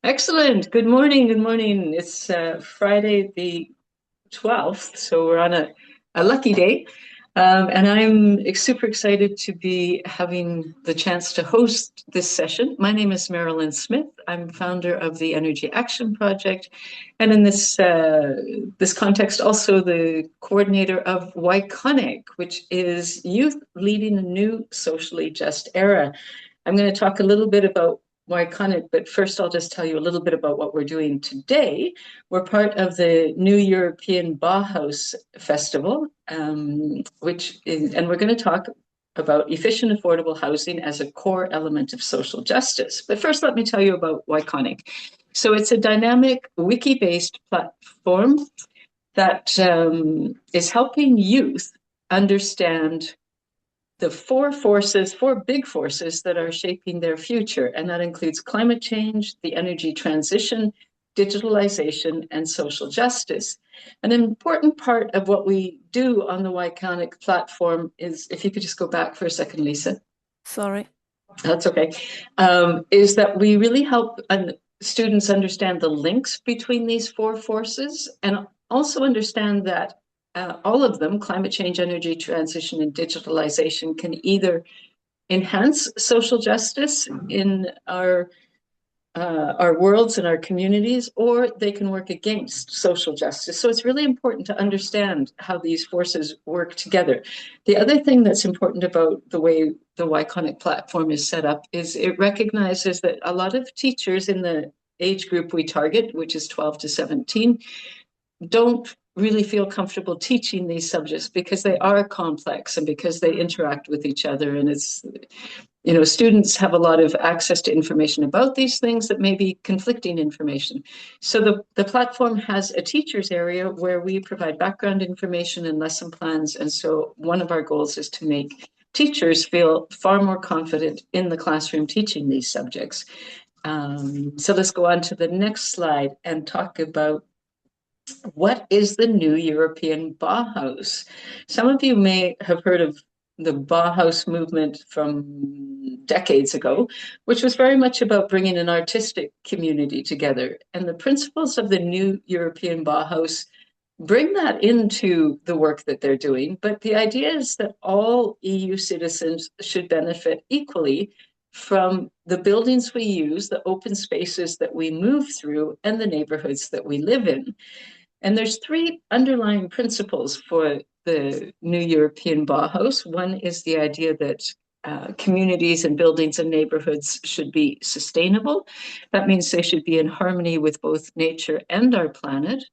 Excellent. Good morning. Good morning. It's Friday the 12th, so we're on a lucky day. And I'm super excited to be having the chance to host this session. My name is Marilyn Smith. I'm founder of the Energy Action Project, and in this context, also the coordinator of Yconic, which is Youth Leading a New Socially Just Era. I'm going to talk a little bit about Yconic, but first I'll just tell you a little bit about what we're doing today. We're part of the new European Bauhaus Festival, and we're going to talk about efficient, affordable housing as a core element of social justice. But first, let me tell you about Yconic. So it's a dynamic wiki-based platform that is helping youth understand the four big forces that are shaping their future. And that includes climate change, the energy transition, digitalization, and social justice. An important part of what we do on the Yconic platform is, if you could just go back for a second, Lisa. Sorry. That's okay. Is that we really help students understand the links between these four forces and also understand that all of them, climate change, energy transition, and digitalization, can either enhance social justice in our worlds and our communities, or they can work against social justice. So it's really important to understand how these forces work together. The other thing that's important about the way the Yconic platform is set up is it recognizes that a lot of teachers in the age group we target, which is 12 to 17, don't really feel comfortable teaching these subjects because they are complex and because they interact with each other. And it's, students have a lot of access to information about these things that may be conflicting information. So the platform has a teachers area where we provide background information and lesson plans. And so one of our goals is to make teachers feel far more confident in the classroom teaching these subjects. So let's go on to the next slide and talk about what is the new European Bauhaus? Some of you may have heard of the Bauhaus movement from decades ago, which was very much about bringing an artistic community together. And the principles of the new European Bauhaus bring that into the work that they're doing. But the idea is that all EU citizens should benefit equally from the buildings we use, the open spaces that we move through, and the neighborhoods that we live in. And there's three underlying principles for the new European Bauhaus. One is the idea that communities and buildings and neighborhoods should be sustainable. That means they should be in harmony with both nature and our planet.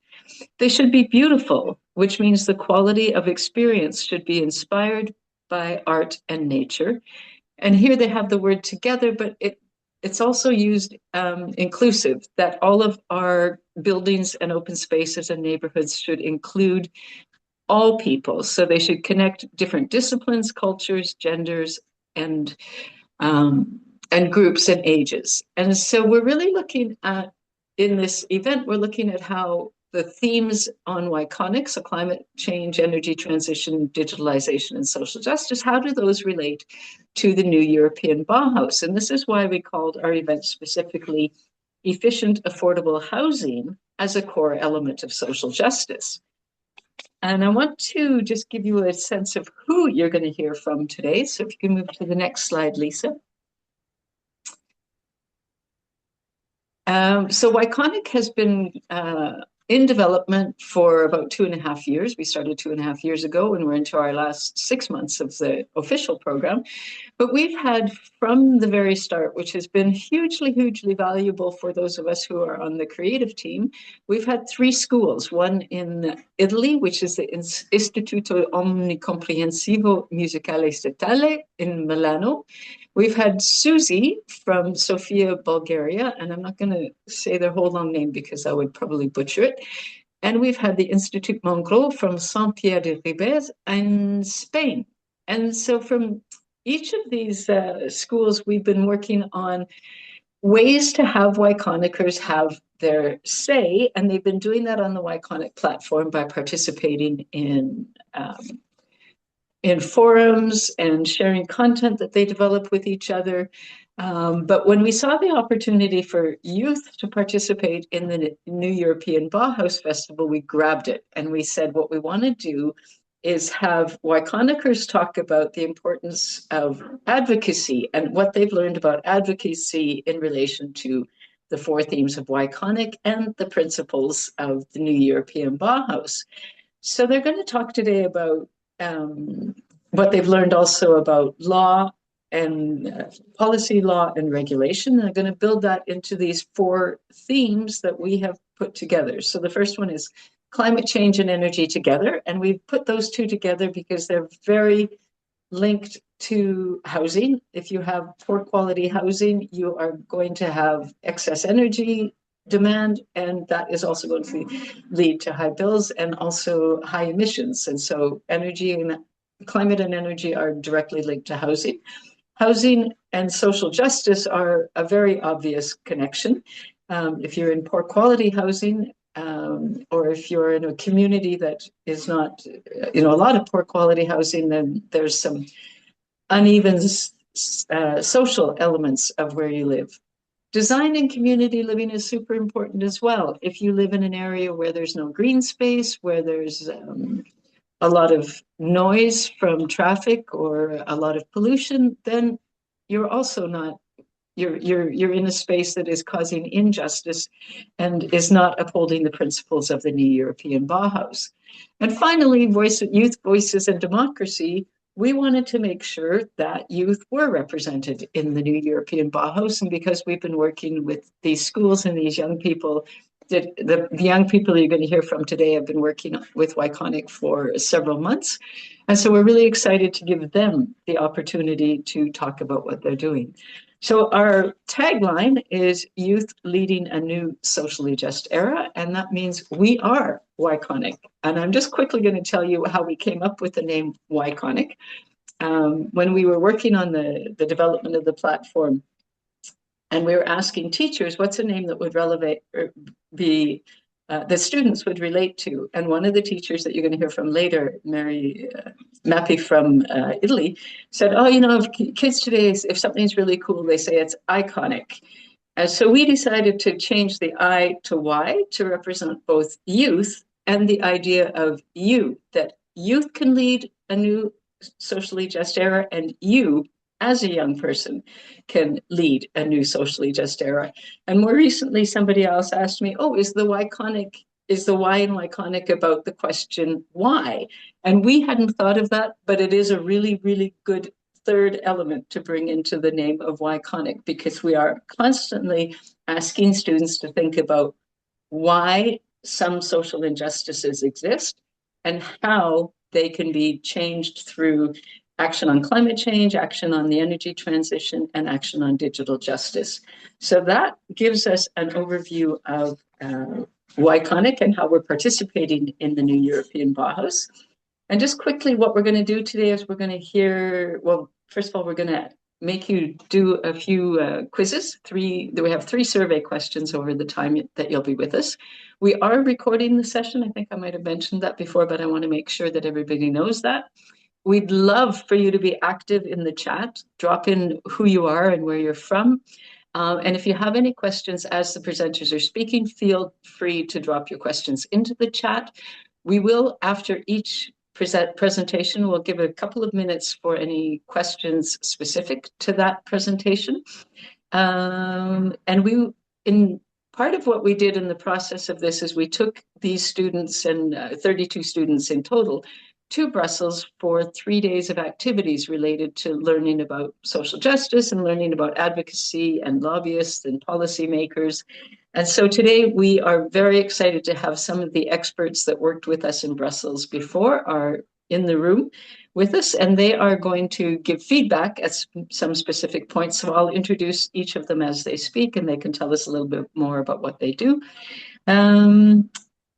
They should be beautiful, which means the quality of experience should be inspired by art and nature. And here they have the word together, but it's also used inclusive, that all of our buildings and open spaces and neighborhoods should include all people. So they should connect different disciplines, cultures, genders, and groups and ages. And so we're really looking at, in this event, we're looking at how the themes on Yconic, so climate change, energy transition, digitalization, and social justice, how do those relate to the new European Bauhaus? And this is why we called our event specifically Efficient, Affordable Housing as a core element of social justice. And I want to just give you a sense of who you're going to hear from today. So if you can move to the next slide, Lisa. So Yconic has been in development for about 2.5 years. We started 2.5 years ago, and we're into our last 6 months of the official program. But we've had from the very start, which has been hugely, hugely valuable for those of us who are on the creative team, we've had 3 schools, one in Italy, which is the Istituto Omnicomprensivo Musicale Statale in Milano. We've had Susie from Sofia, Bulgaria, and I'm not going to say their whole long name because I would probably butcher it. And we've had the Institut Mongro from Saint-Pierre de Ribes in Spain. And so from each of these schools, we've been working on ways to have Yconickers have their say, and they've been doing that on the Yconic platform by participating in forums and sharing content that they develop with each other. But when we saw the opportunity for youth to participate in the new European Bauhaus Festival, we grabbed it and we said, what we want to do is have Yconickers talk about the importance of advocacy and what they've learned about advocacy in relation to the four themes of Yconic and the principles of the new European Bauhaus. So they're going to talk today about what they've learned also about law and policy, law, and regulation. They're going to build that into these four themes that we have put together. So the first one is climate change and energy together. And we've put those two together because they're very linked to housing. If you have poor quality housing, you are going to have excess energy demand, and that is also going to lead to high bills and also high emissions. And so energy and climate and energy are directly linked to housing. Housing and social justice are a very obvious connection. If you're in poor quality housing, or if you're in a community that is not, a lot of poor quality housing, then there's some uneven social elements of where you live. Design and community living is super important as well. If you live in an area where there's no green space, where there's a lot of noise from traffic or a lot of pollution, then you're also not, you're in a space that is causing injustice and is not upholding the principles of the new European Bauhaus. And finally, youth voices and democracy. We wanted to make sure that youth were represented in the new European Bauhaus. And because we've been working with these schools and these young people, the young people you're going to hear from today have been working with Yconic for several months. And so we're really excited to give them the opportunity to talk about what they're doing. So our tagline is youth leading a new socially just era, and that means we are Yconic. And I'm just quickly going to tell you how we came up with the name Yconic. When we were working on the development of the platform, and we were asking teachers, what's a name that would be the students would relate to. And one of the teachers that you're going to hear from later, Mary Mappi from Italy, said, oh, if kids today, if something's really cool, they say it's iconic. And so we decided to change the I to Y to represent both youth and the idea of you, that youth can lead a new socially just era, and you as a young person can lead a new socially just era. And more recently, somebody else asked me, oh, is the Y in Yconic about the question why? And we hadn't thought of that, but it is a really, really good third element to bring into the name of Yconic, because we are constantly asking students to think about why some social injustices exist and how they can be changed through action on climate change, action on the energy transition, and action on digital justice. So that gives us an overview of Yconic and how we're participating in the new European Bauhaus. And just quickly, what we're going to do today is we're going to hear, well, first of all, we're going to make you do a few quizzes. We have 3 survey questions over the time that you'll be with us. We are recording the session. I think I might have mentioned that before, but I want to make sure that everybody knows that. We'd love for you to be active in the chat. Drop in who you are and where you're from. And if you have any questions as the presenters are speaking, feel free to drop your questions into the chat. We will, after each presentation, we'll give a couple of minutes for any questions specific to that presentation. And part of what we did in the process of this is we took these students, and 32 students in total, to Brussels for 3 days of activities related to learning about social justice and learning about advocacy and lobbyists and policymakers. And so today we are very excited to have some of the experts that worked with us in Brussels before are in the room with us, and they are going to give feedback at some specific points. So I'll introduce each of them as they speak, and they can tell us a little bit more about what they do.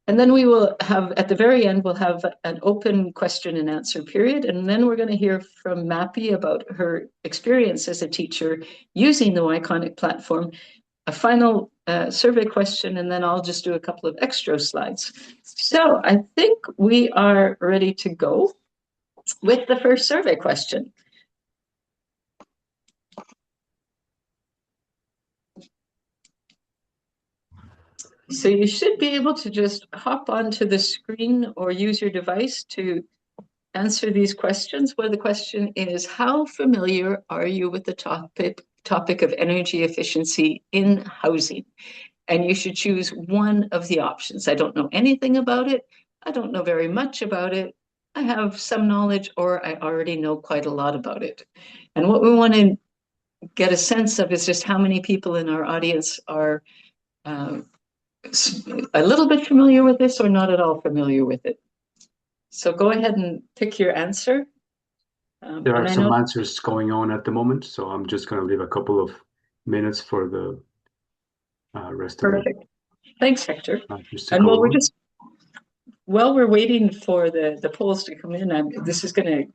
And then we will have, at the very end, we'll have an open question and answer period. And then we're going to hear from Mappi about her experience as a teacher using the Yconic platform, a final survey question, and then I'll just do a couple of extra slides. So I think we are ready to go with the first survey question. So you should be able to just hop onto the screen or use your device to answer these questions, where the question is, how familiar are you with the topic of energy efficiency in housing? And you should choose one of the options. I don't know anything about it. I don't know very much about it. I have some knowledge, or I already know quite a lot about it. And what we want to get a sense of is just how many people in our audience are uh, a little bit familiar with this or not at all familiar with it. So go ahead and pick your answer. There are some answers going on at the moment, so I'm just going to leave a couple of minutes for the rest of the Thanks, Hector. answers to And go on. while we're waiting for the polls to come in, this is going to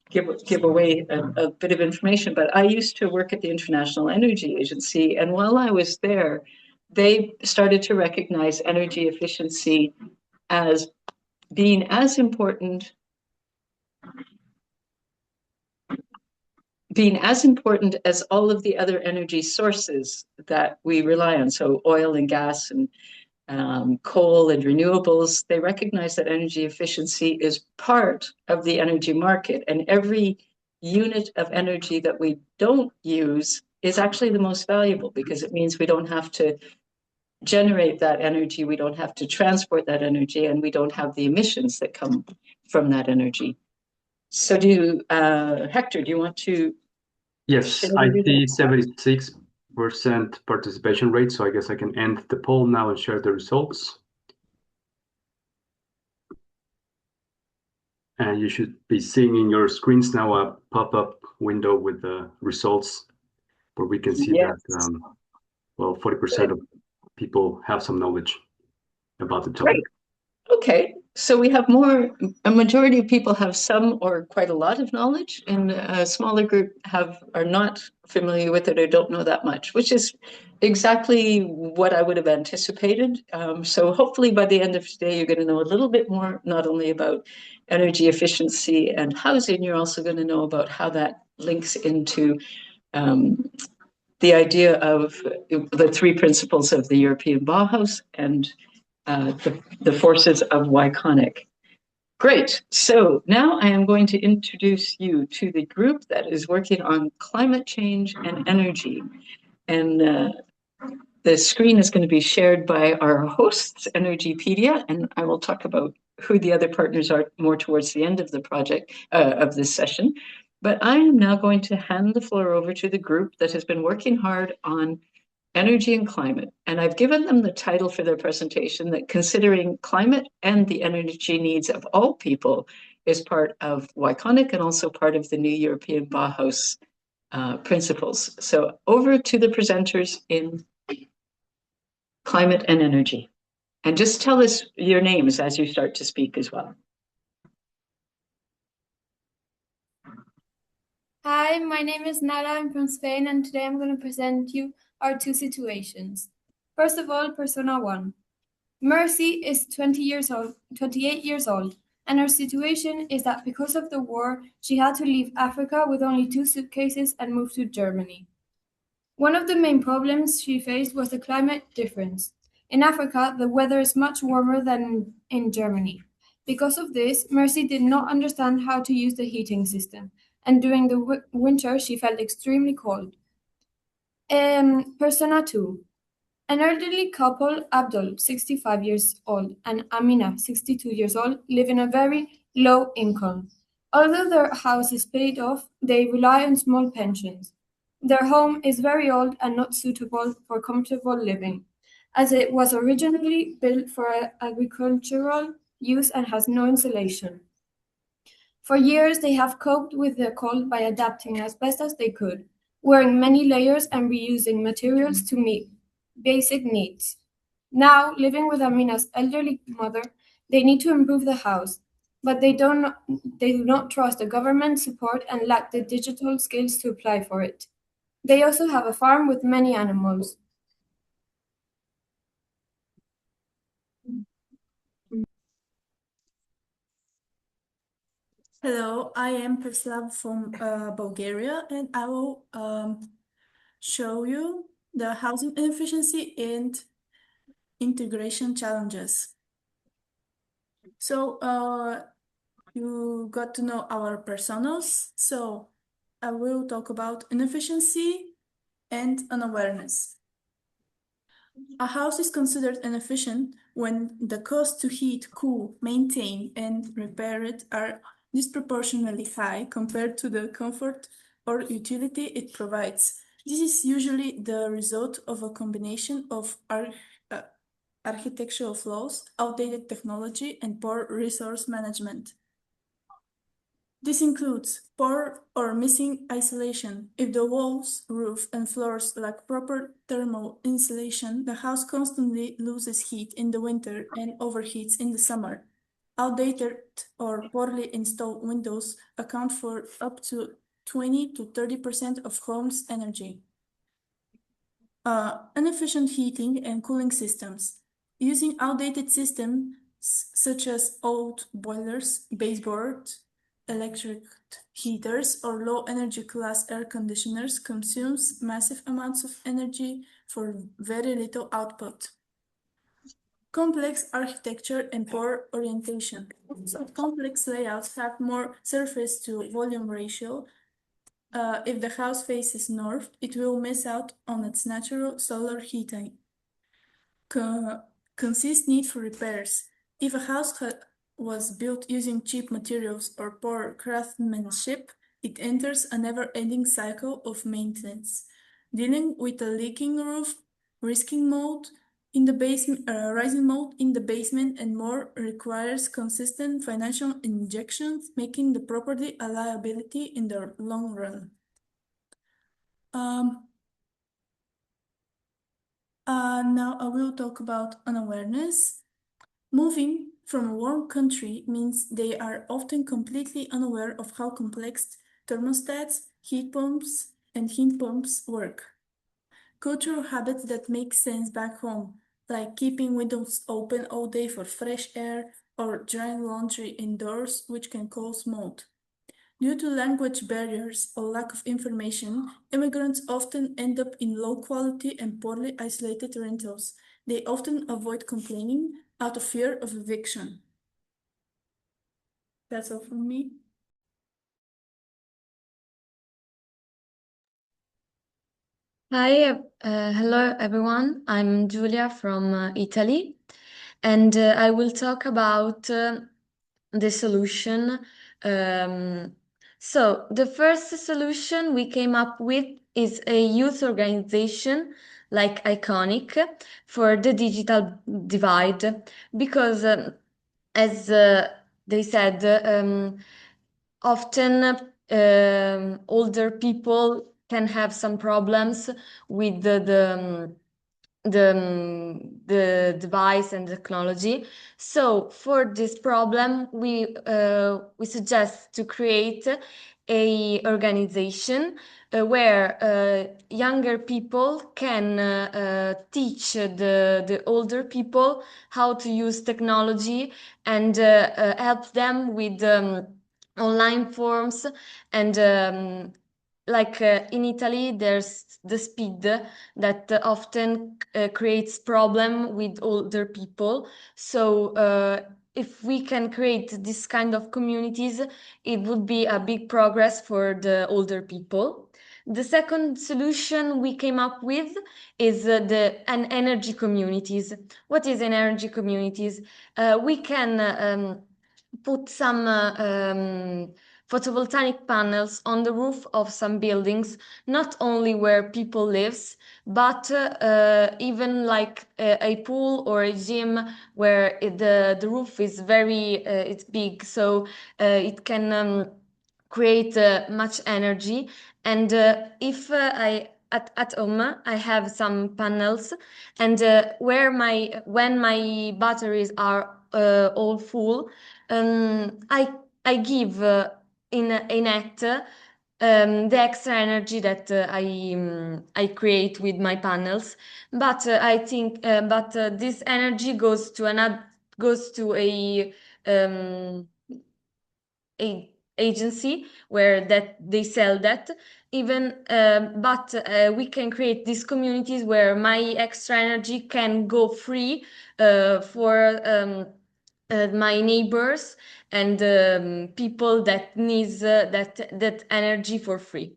give away a bit of information, but I used to work at the International Energy Agency, and while I was there, they started to recognize energy efficiency as being as important as all of the other energy sources that we rely on. So oil and gas and coal and renewables, they recognize that energy efficiency is part of the energy market, and every unit of energy that we don't use is actually the most valuable, because it means we don't have to generate that energy, we don't have to transport that energy, and we don't have the emissions that come from that energy. So Hector, do you want to? Yes, I see 76% participation rate, so I guess I can end the poll now and share the results. And you should be seeing in your screens now a pop-up window with the results where we can see that, well, 40% of people have some knowledge about the topic. Right. Okay, so we have a majority of people have some or quite a lot of knowledge, and a smaller group are not familiar with it or don't know that much, which is exactly what I would have anticipated. So hopefully by the end of today, you're going to know a little bit more, not only about energy efficiency and housing, you're also going to know about how that links into the idea of the three principles of the European Bauhaus and the forces of Yconic. Great. So now I am going to introduce you to the group that is working on climate change and energy. And the screen is going to be shared by our hosts, Energypedia, and I will talk about who the other partners are more towards the end of the project, of this session. But I am now going to hand the floor over to the group that has been working hard on energy and climate. And I've given them the title for their presentation that considering climate and the energy needs of all people is part of Yconic and also part of the new European Bauhaus principles. So over to the presenters in climate and energy. And just tell us your names as you start to speak as well. Hi, my name is Nala. I'm from Spain, and today I'm going to present you our two situations. First of all, Persona 1. Mercy is 28 years old, and her situation is that because of the war, she had to leave Africa with only 2 suitcases and move to Germany. One of the main problems she faced was the climate difference. In Africa, the weather is much warmer than in Germany. Because of this, Mercy did not understand how to use the heating system, and during the winter she felt extremely cold. Persona 2. An elderly couple, Abdul, 65 years old, and Amina, 62 years old, live in a very low income. Although their house is paid off, they rely on small pensions. Their home is very old and not suitable for comfortable living, as it was originally built for agricultural use and has no insulation. For years, they have coped with the cold by adapting as best as they could, wearing many layers and reusing materials to meet basic needs. Now, living with Amina's elderly mother, they need to improve the house, but they do not trust the government support and lack the digital skills to apply for it. They also have a farm with many animals. Hello, I am Preslav from Bulgaria, and I will show you the housing inefficiency and integration challenges. So you got to know our personas. So I will talk about inefficiency and unawareness. A house is considered inefficient when the cost to heat, cool, maintain, and repair it are disproportionately high compared to the comfort or utility it provides. This is usually the result of a combination of architectural flaws, outdated technology, and poor resource management. This includes poor or missing isolation. If the walls, roof, and floors lack proper thermal insulation, the house constantly loses heat in the winter and overheats in the summer. Outdated or poorly installed windows account for up to 20 to 30% of homes' energy. Inefficient heating and cooling systems. Using outdated systems such as old boilers, baseboard, electric heaters, or low energy class air conditioners consumes massive amounts of energy for very little output. Complex architecture and poor orientation. So complex layouts have more surface to volume ratio. If the house faces north, it will miss out on its natural solar heating. Consist need for repairs. If a house was built using cheap materials or poor craftsmanship, it enters a never-ending cycle of maintenance, dealing with a leaking roof, rising mold in the basement, rising mold in the basement, and more requires consistent financial injections, making the property a liability in the long run. Now I will talk about unawareness. Moving from a warm country means they are often completely unaware of how complex thermostats, heat pumps, and heat pumps work. Cultural habits that make sense back home, like keeping windows open all day for fresh air or drying laundry indoors, which can cause mold. Due to language barriers or lack of information, immigrants often end up in low quality and poorly isolated rentals. They often avoid complaining out of fear of eviction. That's all from me. Hi, hello everyone. I'm Giulia from Italy, and I will talk about the solution. So, the first solution we came up with is a youth organization like Yconic for the digital divide, because as they said, often older people can have some problems with the device and technology. So for this problem, we suggest to create a organization where younger people can teach the older people how to use technology and help them with online forms and like in Italy, there's the speed that often creates problem with older people. So if we can create this kind of communities, it would be a big progress for the older people. The second solution we came up with is an energy communities. What is an energy communities? We can put some photovoltaic panels on the roof of some buildings, not only where people lives, but even like a pool or a gym where the roof is very it's big, so it can create much energy. And if I at home I have some panels, and when my batteries are all full, I give in a net the extra energy that I create with my panels. But I think this energy goes to a agency where that they sell that, even but we can create these communities where my extra energy can go free for my neighbors and people that needs that energy for free.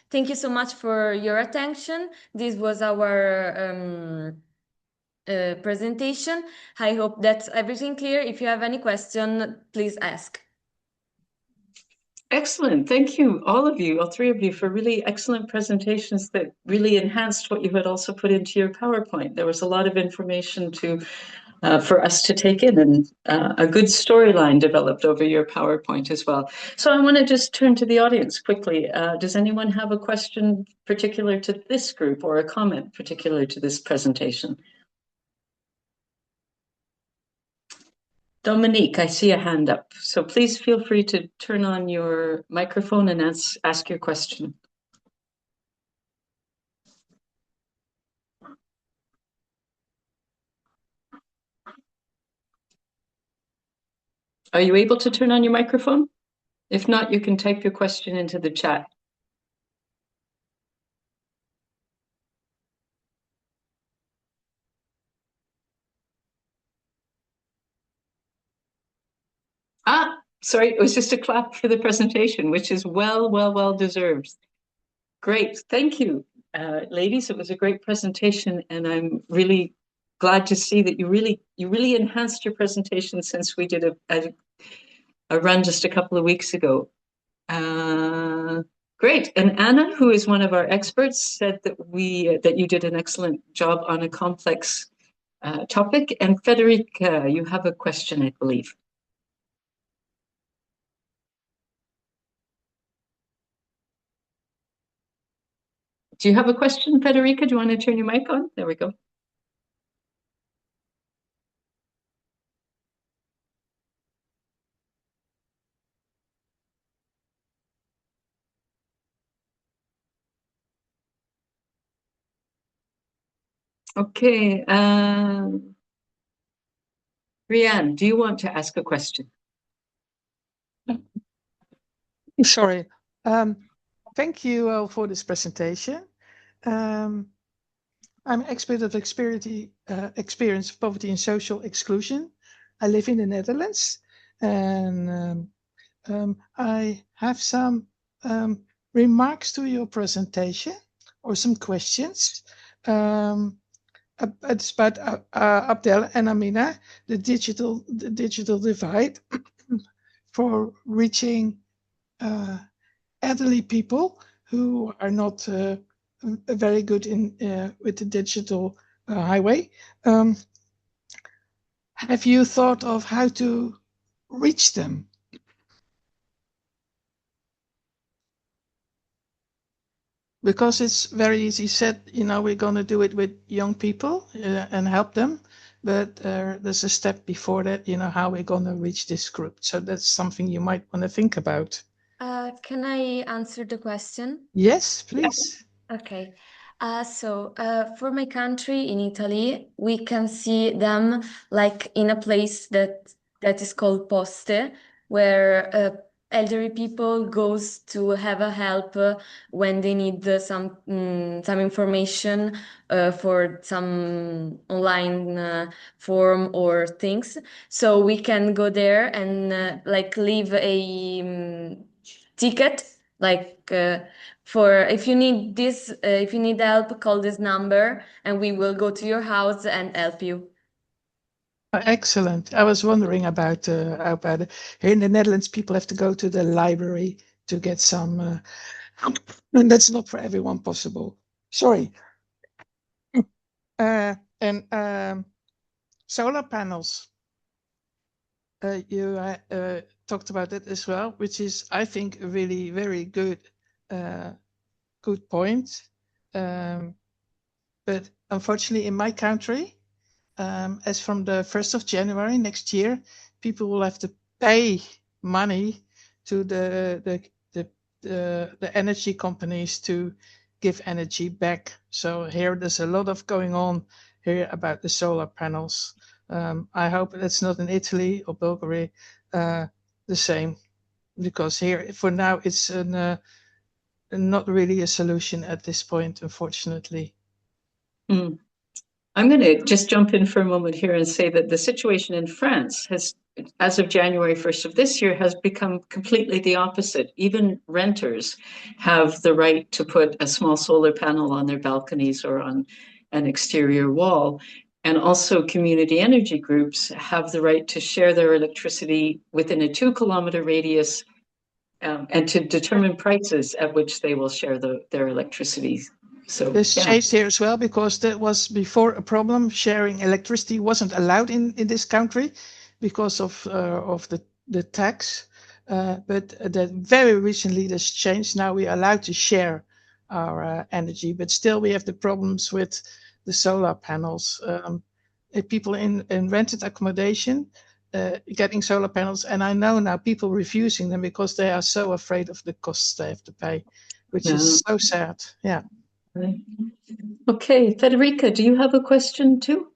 Thank you so much for your attention. This was our presentation. I hope that's everything clear. If you have any question, please ask. Excellent. Thank you, all of you, all three of you, for really excellent presentations that really enhanced what you had also put into your PowerPoint. There was a lot of information for us to take in, and a good storyline developed over your PowerPoint as well. So I want to just turn to the audience quickly. Does anyone have a question particular to this group or a comment particular to this presentation? Dominique, I see a hand up, so please feel free to turn on your microphone and ask your question. Are you able to turn on your microphone? If not, you can type your question into the chat. Sorry, it was just a clap for the presentation, which is well deserved. Great, thank you, ladies. It was a great presentation, and I'm really glad to see that you really enhanced your presentation since we did a run just a couple of weeks ago. Great, and Anna, who is one of our experts, said that you did an excellent job on a complex topic. And Federica, you have a question, I believe. Do you have a question, Federica? Do you want to turn your mic on? There we go. Okay. Rianne, do you want to ask a question? Sorry. Thank you for this presentation. I'm an expert of experience of poverty and social exclusion. I live in the Netherlands, and I have some remarks to your presentation or some questions. It's about Abdel and Amina, the digital divide for reaching elderly people who are not very good with the digital highway. Have you thought of how to reach them? Because it's very easy said, we're going to do it with young people and help them. But there's a step before that, how we're going to reach this group. So that's something you might want to think about. Can I answer the question? Yes, please. Okay. So for my country in Italy, we can see them like in a place that is called Poste, where elderly people goes to have a help when they need some information for some online form or things. So we can go there and like leave a ticket, like for if you need this, if you need help, call this number and we will go to your house and help you. Excellent. I was wondering about here in the Netherlands, people have to go to the library to get some, and that's not for everyone possible. Sorry. And solar panels. You talked about it as well, which is, I think, a really very good point. But unfortunately, in my country, as from the 1st of January next year, people will have to pay money to the energy companies to give energy back. So here there's a lot of going on here about the solar panels. I hope that's not in Italy or Bulgaria the same, because here for now it's not really a solution at this point, unfortunately. I'm going to just jump in for a moment here and say that the situation in France has, as of January 1st of this year, has become completely the opposite. Even renters have the right to put a small solar panel on their balconies or on an exterior wall. And also community energy groups have the right to share their electricity within a 2-kilometer radius and to determine prices at which they will share their electricity. So this changed here as well, because that was before a problem. Sharing electricity wasn't allowed in this country because of the tax. But that very recently this changed. Now we are allowed to share our energy, but still we have the problems with the solar panels. People in rented accommodation getting solar panels, and I know now people refusing them because they are so afraid of the costs they have to pay, which is so sad. Yeah. Okay, Federica, do you have a question too?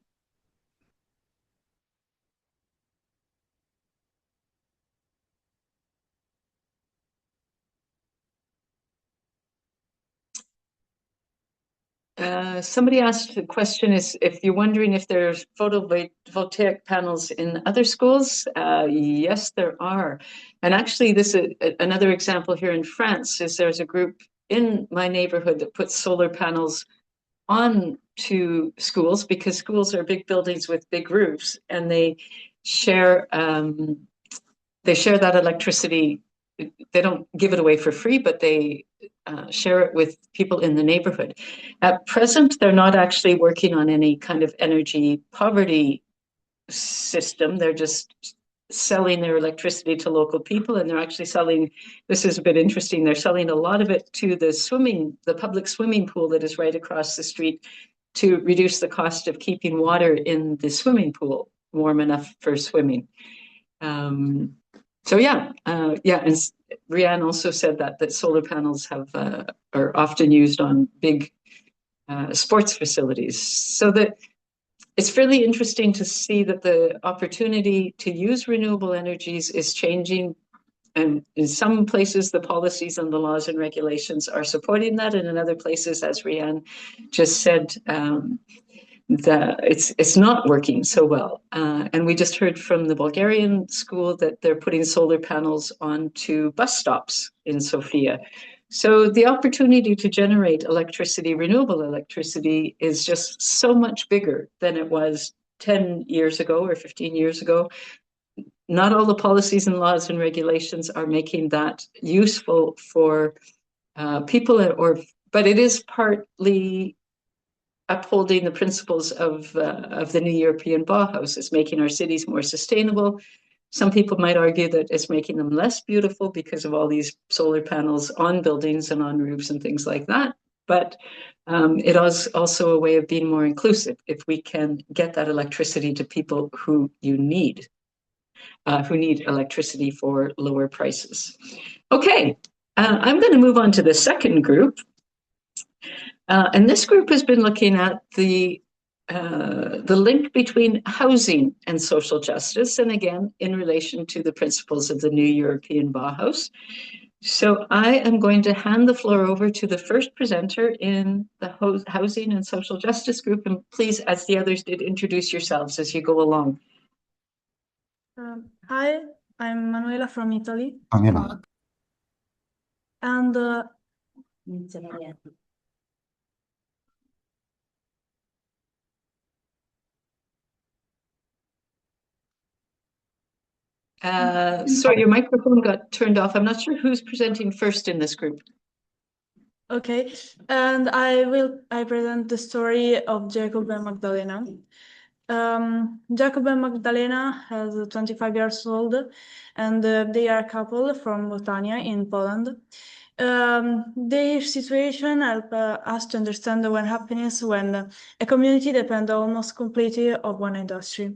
Somebody asked the question is if you're wondering if there's photovoltaic panels in other schools. Yes, there are. And actually, this is another example here in France is there's a group in my neighborhood that puts solar panels on to schools, because schools are big buildings with big roofs, and they share that electricity. They don't give it away for free, but they share it with people in the neighborhood. At present, they're not actually working on any kind of energy poverty system. They're just selling their electricity to local people, and they're actually selling, this is a bit interesting, they're selling a lot of it to the public swimming pool that is right across the street, to reduce the cost of keeping water in the swimming pool warm enough for swimming. So yeah, and Rianne also said that solar panels are often used on big sports facilities. So that it's fairly interesting to see that the opportunity to use renewable energies is changing. And in some places, the policies and the laws and regulations are supporting that. And in other places, as Rianne just said, that it's not working so well. And we just heard from the Bulgarian school that they're putting solar panels onto bus stops in Sofia. So the opportunity to generate electricity, renewable electricity, is just so much bigger than it was 10 years ago or 15 years ago. Not all the policies and laws and regulations are making that useful for people, but it is partly upholding the principles of the new European Bauhaus. It's making our cities more sustainable. Some people might argue that it's making them less beautiful because of all these solar panels on buildings and on roofs and things like that. But it is also a way of being more inclusive if we can get that electricity to people who need electricity for lower prices. Okay, I'm going to move on to the second group. And this group has been looking at the link between housing and social justice, and again, in relation to the principles of the new European Bauhaus. So I am going to hand the floor over to the first presenter in the housing and social justice group. And please, as the others did, introduce yourselves as you go along. Hi, I'm Manuela from Italy. And sorry, your microphone got turned off. I'm not sure who's presenting first in this group. okay, and I present the story of Jacob and Magdalena. Jacob and Magdalena has 25 years old, and they are a couple from Botania in Poland. Their situation helps us to understand what happens when a community depends almost completely on one industry.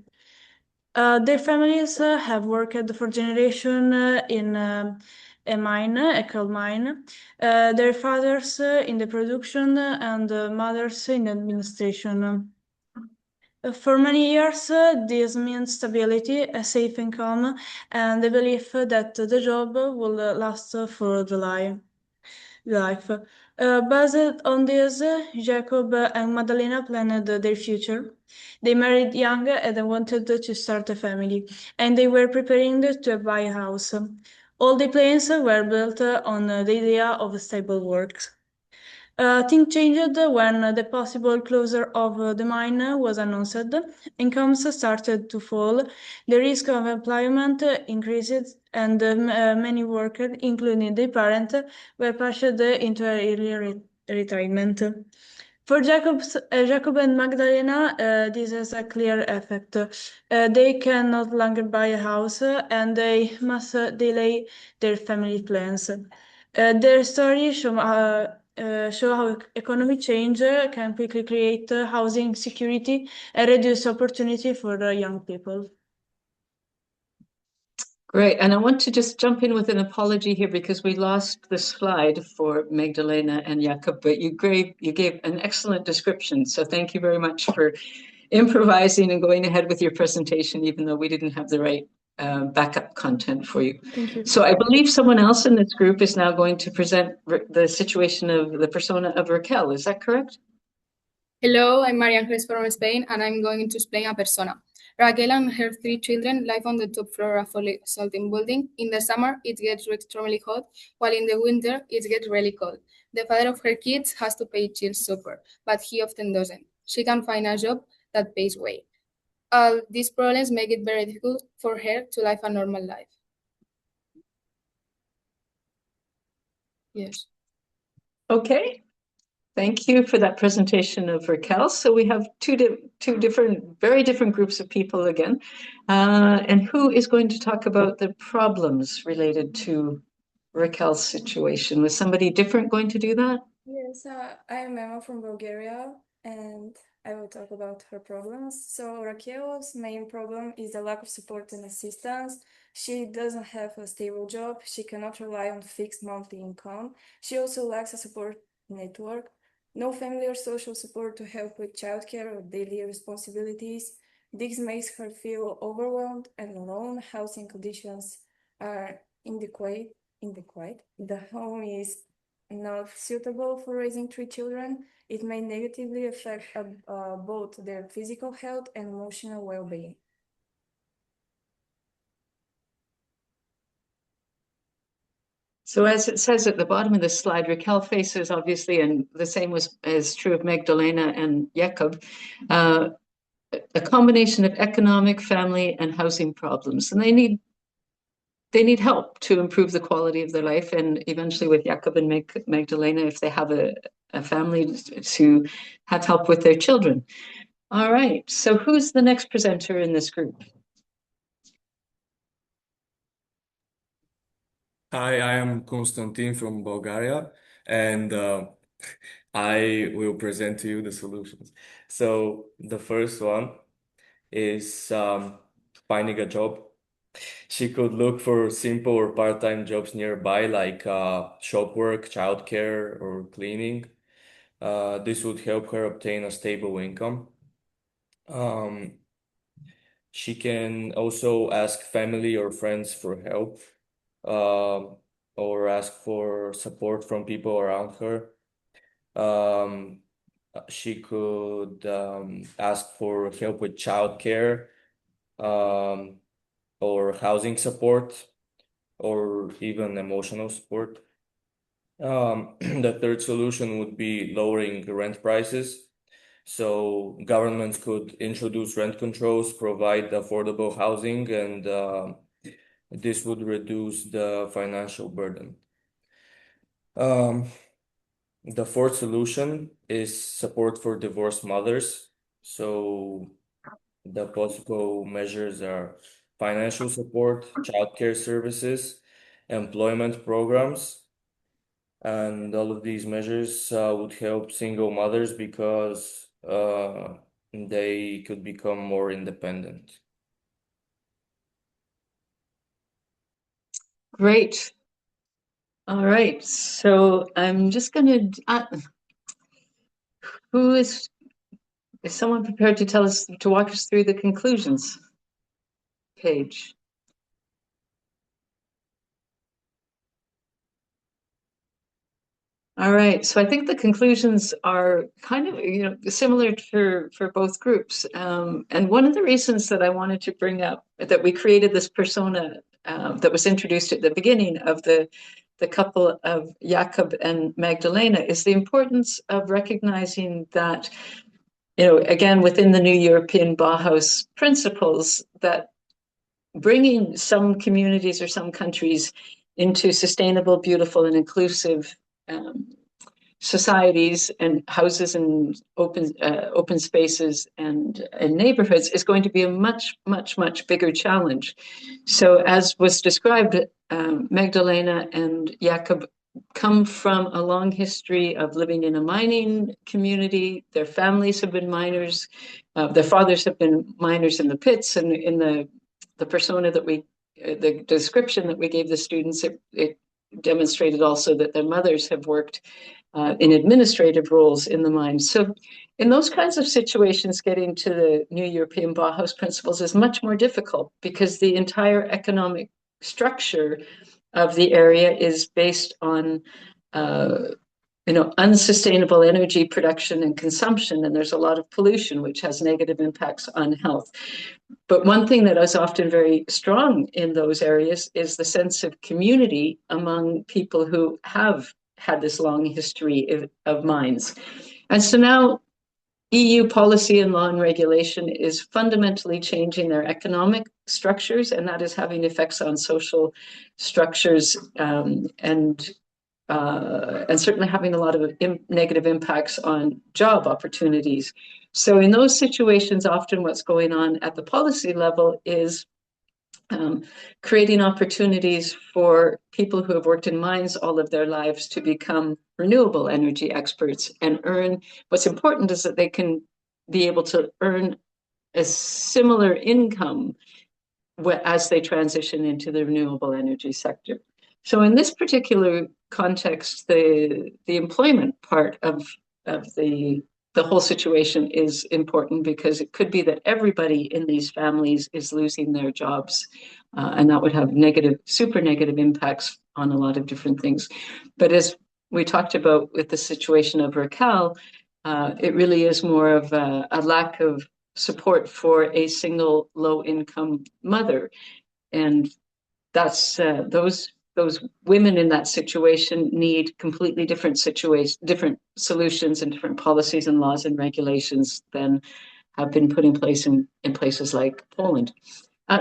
Their families have worked for generations in a coal mine. Their fathers in the production and mothers in the administration. For many years, this means stability, a safe income, and the belief that the job will last for the life. life. Based on this, Jacob and Madalena planned their future. They married young and wanted to start a family, and they were preparing to buy a house. All the plans were built on the idea of stable work. Things changed when the possible closure of the mine was announced. Incomes started to fall, the risk of employment increased, and many workers, including the parent, were pushed into early retirement. For Jacob and Magdalena, this has a clear effect. They can no longer buy a house and they must delay their family plans. Their story show how economic change can quickly create housing security and reduce opportunity for young people. Great. And I want to just jump in with an apology here because we lost the slide for Magdalena and Jakob, but you gave an excellent description. So thank you very much for improvising and going ahead with your presentation, even though we didn't have the right backup content for you. Thank you. So I believe someone else in this group is now going to present the situation of the persona of Raquel. Is that correct? Hello, I'm Maria Ángeles from Spain, and I'm going to explain a persona. Raquel and her 3 children live on the top floor of a salting building. In the summer, it gets extremely hot, while in the winter, it gets really cold. The father of her kids has to pay child support, but he often doesn't. She can find a job that pays well. All these problems make it very difficult for her to live a normal life. Yes. Okay. Thank you for that presentation of Raquel. So we have two very different groups of people again. And who is going to talk about the problems related to Raquel's situation? Was somebody different going to do that? Yes, I am Emma from Bulgaria, and I will talk about her problems. So Raquel's main problem is the lack of support and assistance. She doesn't have a stable job. She cannot rely on fixed monthly income. She also lacks a support network. No family or social support to help with childcare or daily responsibilities. This makes her feel overwhelmed and alone. Housing conditions are inadequate. The home is not suitable for raising 3 children. It may negatively affect both their physical health and emotional well-being. So as it says at the bottom of the slide, Raquel faces obviously, and the same is true of Magdalena and Jakob, a combination of economic, family, and housing problems. And they need help to improve the quality of their life. And eventually with Jakob and Magdalena, if they have a family, to have help with their children. All right, so who's the next presenter in this group? Hi, I am Konstantin from Bulgaria, and I will present to you the solutions. So the first one is finding a job. She could look for simple or part-time jobs nearby, like shop work, childcare, or cleaning. This would help her obtain a stable income. She can also ask family or friends for help, or ask for support from people around her. She could ask for help with childcare, or housing support, or even emotional support. The third solution would be lowering rent prices. So governments could introduce rent controls, provide affordable housing, and this would reduce the financial burden. The fourth solution is support for divorced mothers. So the possible measures are financial support, childcare services, employment programs, and all of these measures would help single mothers because they could become more independent. Great. All right, so I'm just going to, is someone prepared to walk us through the conclusions page? All right, so I think the conclusions are kind of, similar for both groups. And one of the reasons that I wanted to bring up that we created this persona that was introduced at the beginning of the couple of Jakob and Magdalena is the importance of recognizing that, again, within the new European Bauhaus principles, that bringing some communities or some countries into sustainable, beautiful, and inclusive societies and houses and open spaces and neighborhoods is going to be a much, much, much bigger challenge. So as was described, Magdalena and Jakob come from a long history of living in a mining community. Their families have been miners. Their fathers have been miners in the pits, and in the persona that the description that we gave the students, it demonstrated also that their mothers have worked in administrative roles in the mines. So in those kinds of situations, getting to the new European Bauhaus principles is much more difficult because the entire economic structure of the area is based on unsustainable energy production and consumption, and there's a lot of pollution, which has negative impacts on health. But one thing that is often very strong in those areas is the sense of community among people who have had this long history of mines. And so now EU policy and law and regulation is fundamentally changing their economic structures, and that is having effects on social structures and certainly having a lot of negative impacts on job opportunities. So in those situations, often what's going on at the policy level is creating opportunities for people who have worked in mines all of their lives to become renewable energy experts and earn. What's important is that they can be able to earn a similar income as they transition into the renewable energy sector. So in this particular context, the employment part of the whole situation is important because it could be that everybody in these families is losing their jobs, and that would have super negative impacts on a lot of different things. But as we talked about with the situation of Raquel, it really is more of a lack of support for a single low-income mother, and that's those women in that situation need completely different solutions and different policies and laws and regulations than have been put in place in places like Poland.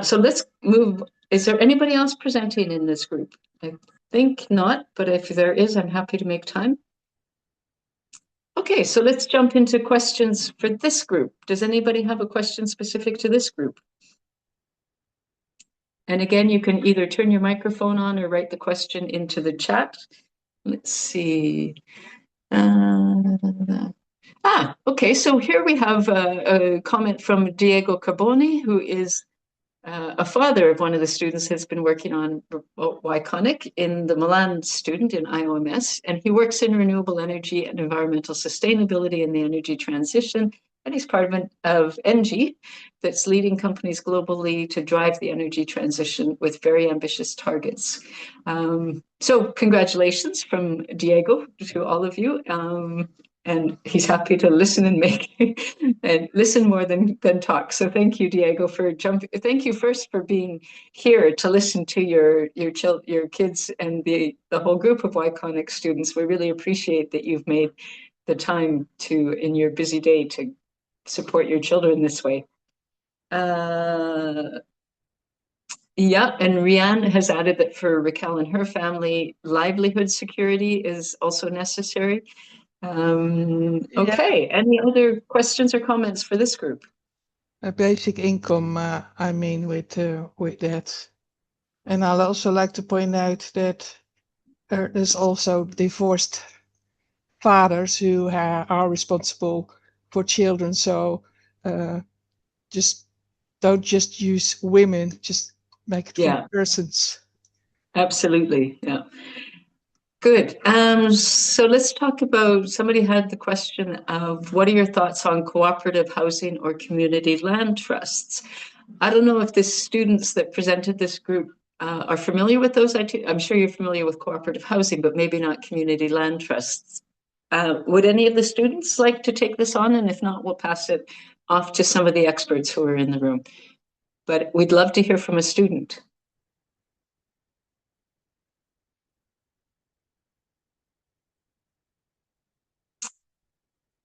So let's move. Is there anybody else presenting in this group? I think not, but if there is, I'm happy to make time. Okay, so let's jump into questions for this group. Does anybody have a question specific to this group? And again, you can either turn your microphone on or write the question into the chat. Let's see. Okay, so here we have a comment from Diego Carboni, who is a father of one of the students who's been working on Yconic in the Milan student in IOMS, and he works in renewable energy and environmental sustainability and the energy transition. And he's part of ENGIE, that's leading companies globally to drive the energy transition with very ambitious targets. So congratulations from Diego to all of you. And he's happy to listen and listen more than talk. So thank you, Diego, for jumping. Thank you first for being here to listen to your kids and the whole group of Yconic students. We really appreciate that you've made the time in your busy day to support your children this way. Yeah, and Rianne has added that for Raquel and her family, livelihood security is also necessary. Okay, any other questions or comments for this group? A basic income, I mean, with that. And I'd also like to point out that there's also divorced fathers who are responsible for children. So just don't just use women, just make it for persons. Absolutely, yeah. Good. So let's talk about, somebody had the question of what are your thoughts on cooperative housing or community land trusts? I don't know if the students that presented this group are familiar with those ideas. I'm sure you're familiar with cooperative housing, but maybe not community land trusts. Would any of the students like to take this on? And if not, we'll pass it off to some of the experts who are in the room. But we'd love to hear from a student.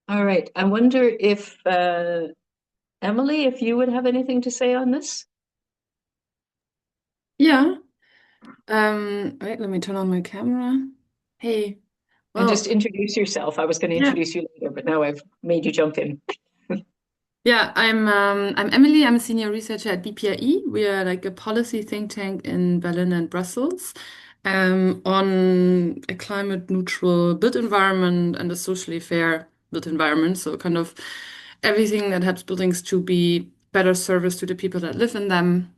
All right. I wonder if, Emily, if you would have anything to say on this? Yeah. Wait, let me turn on my camera. Hey. And Well, just introduce yourself. I was going to yeah. introduce you later, but now I've made you jump in. Yeah, I'm Emily. I'm a senior researcher at BPIE. We are like a policy think tank in Berlin and Brussels, on a climate neutral built environment and a socially fair built environment. So kind of everything that helps buildings to be better service to the people that live in them,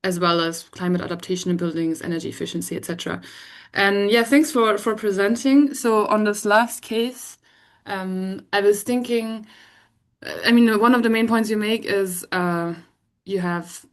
as well as climate adaptation in buildings, energy efficiency, etc. And yeah, thanks for presenting. So on this last case, I was thinking. I mean, one of the main points you make is you have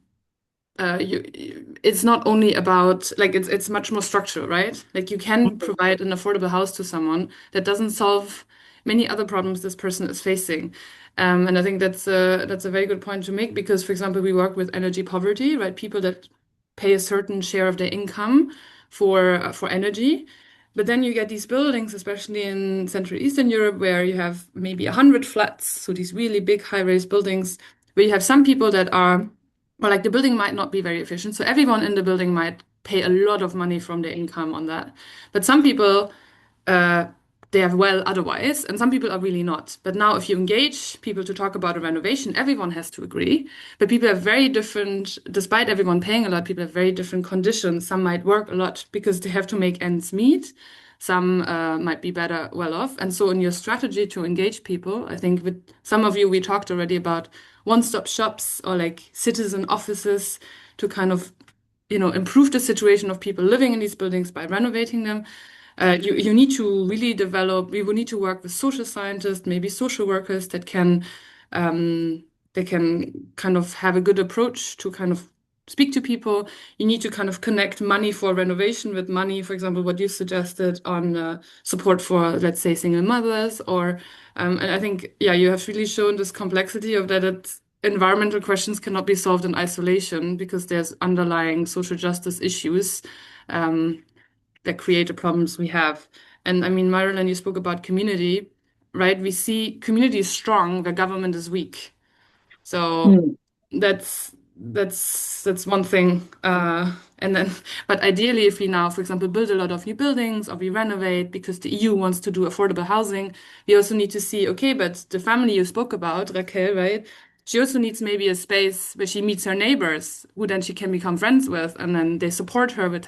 it's not only about like it's much more structural, right? Like you can provide an affordable house to someone that doesn't solve many other problems this person is facing. And I think that's a very good point to make because, for example, we work with energy poverty, right? People that pay a certain share of their income for energy. But then you get these buildings, especially in Central Eastern Europe, where you have maybe 100 flats, so these really big high-rise buildings, where you have some people that are, or like the building might not be very efficient, so everyone in the building might pay a lot of money from their income on that. But some people, they are well otherwise, and some people are really not. But now, if you engage people to talk about a renovation, everyone has to agree. But people have very different, despite everyone paying a lot, people have very different conditions. Some might work a lot because they have to make ends meet. Some might be better well off. And so, in your strategy to engage people, I think with some of you, we talked already about one-stop shops or like citizen offices to kind of, improve the situation of people living in these buildings by renovating them. You need to really develop, we will need to work with social scientists, maybe social workers that can kind of have a good approach to kind of speak to people. You need to kind of connect money for renovation with money, for example, what you suggested on support for, let's say, single mothers, or and I think, yeah, you have really shown this complexity of that environmental questions cannot be solved in isolation because there's underlying social justice issues. That create the problems we have. And I mean, Marilyn, you spoke about community, right? We see community is strong where government is weak. So that's one thing. And then, but ideally, if we now, for example, build a lot of new buildings or we renovate because the EU wants to do affordable housing, we also need to see, okay, but the family you spoke about, Raquel, right? She also needs maybe a space where she meets her neighbors, who then she can become friends with, and then they support her with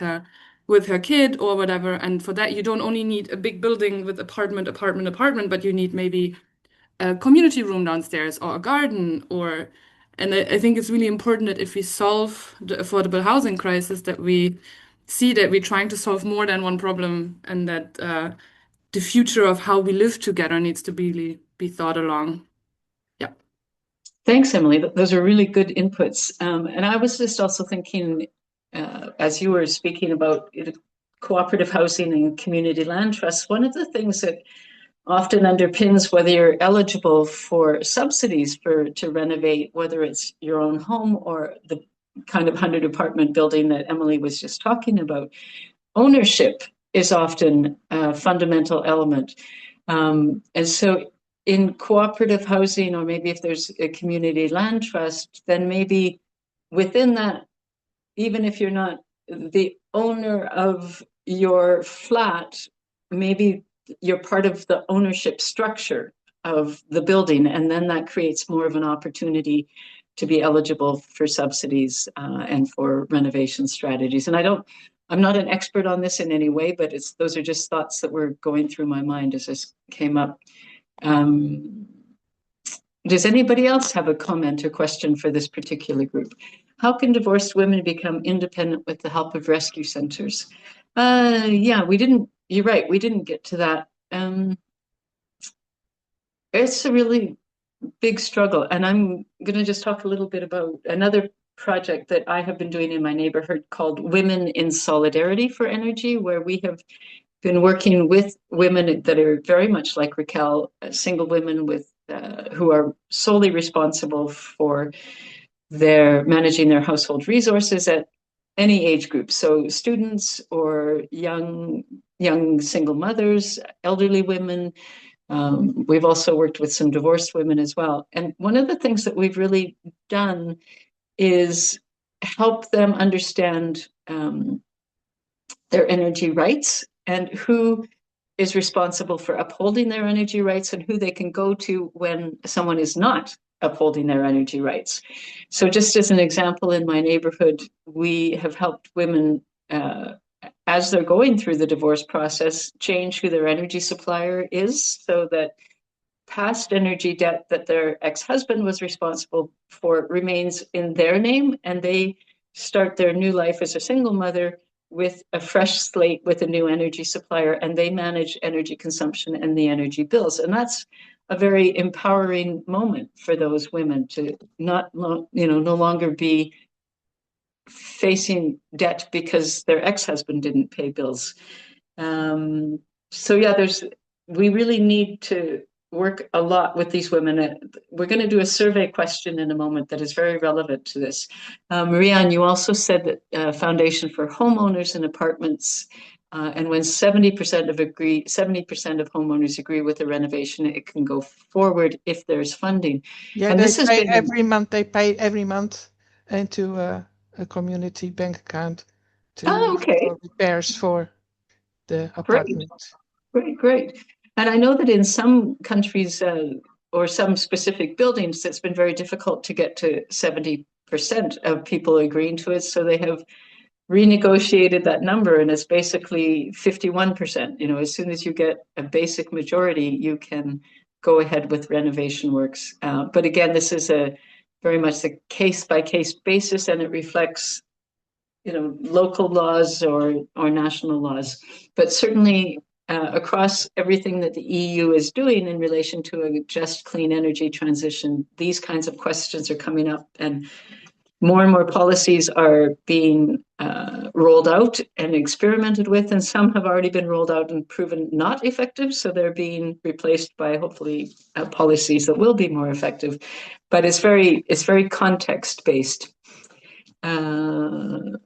her kid or whatever. And for that, you don't only need a big building with apartment, but you need maybe a community room downstairs or a garden and I think it's really important that if we solve the affordable housing crisis, that we see that we're trying to solve more than one problem and that the future of how we live together needs to be thought along. Yeah. Thanks, Emily. Those are really good inputs. And I was just also thinking, as you were speaking about cooperative housing and community land trusts, one of the things that often underpins whether you're eligible for subsidies to renovate, whether it's your own home or the kind of 100 apartment building that Emily was just talking about, ownership is often a fundamental element. And so in cooperative housing, or maybe if there's a community land trust, then maybe within that, even if you're not the owner of your flat, maybe you're part of the ownership structure of the building, and then that creates more of an opportunity to be eligible for subsidies and for renovation strategies. And I'm not an expert on this in any way, but those are just thoughts that were going through my mind as this came up. Does anybody else have a comment or question for this particular group? How can divorced women become independent with the help of rescue centers? Yeah, you're right, we didn't get to that. It's a really big struggle. And I'm going to just talk a little bit about another project that I have been doing in my neighborhood called Women in Solidarity for Energy, where we have been working with women that are very much like Raquel, single women with who are solely responsible for managing their household resources at any age group. So students or young single mothers, elderly women. We've also worked with some divorced women as well. And one of the things that we've really done is help them understand their energy rights and who is responsible for upholding their energy rights and who they can go to when someone is not upholding their energy rights. So just as an example, in my neighborhood, we have helped women as they're going through the divorce process, change who their energy supplier is so that past energy debt that their ex-husband was responsible for remains in their name, and they start their new life as a single mother with a fresh slate with a new energy supplier, and they manage energy consumption and the energy bills. And that's a very empowering moment for those women to no longer be facing debt because their ex-husband didn't pay bills. So yeah, we really need to work a lot with these women. We're going to do a survey question in a moment that is very relevant to this. Marianne, you also said that Foundation for Homeowners in Apartments, and when 70% of homeowners agree with the renovation, it can go forward if there's funding. Yeah, and this is every month. They pay every month into a community bank account for repairs for the apartment. Great. And I know that in some countries or some specific buildings, it's been very difficult to get to 70% of people agreeing to it. So they have renegotiated that number, and it's basically 51%. As soon as you get a basic majority, you can go ahead with renovation works. But again, this is very much a case-by-case basis, and it reflects local laws or national laws. But certainly across everything that the EU is doing in relation to a just clean energy transition, these kinds of questions are coming up, and more policies are being rolled out and experimented with, and some have already been rolled out and proven not effective, so they're being replaced by hopefully policies that will be more effective. But it's very context based. And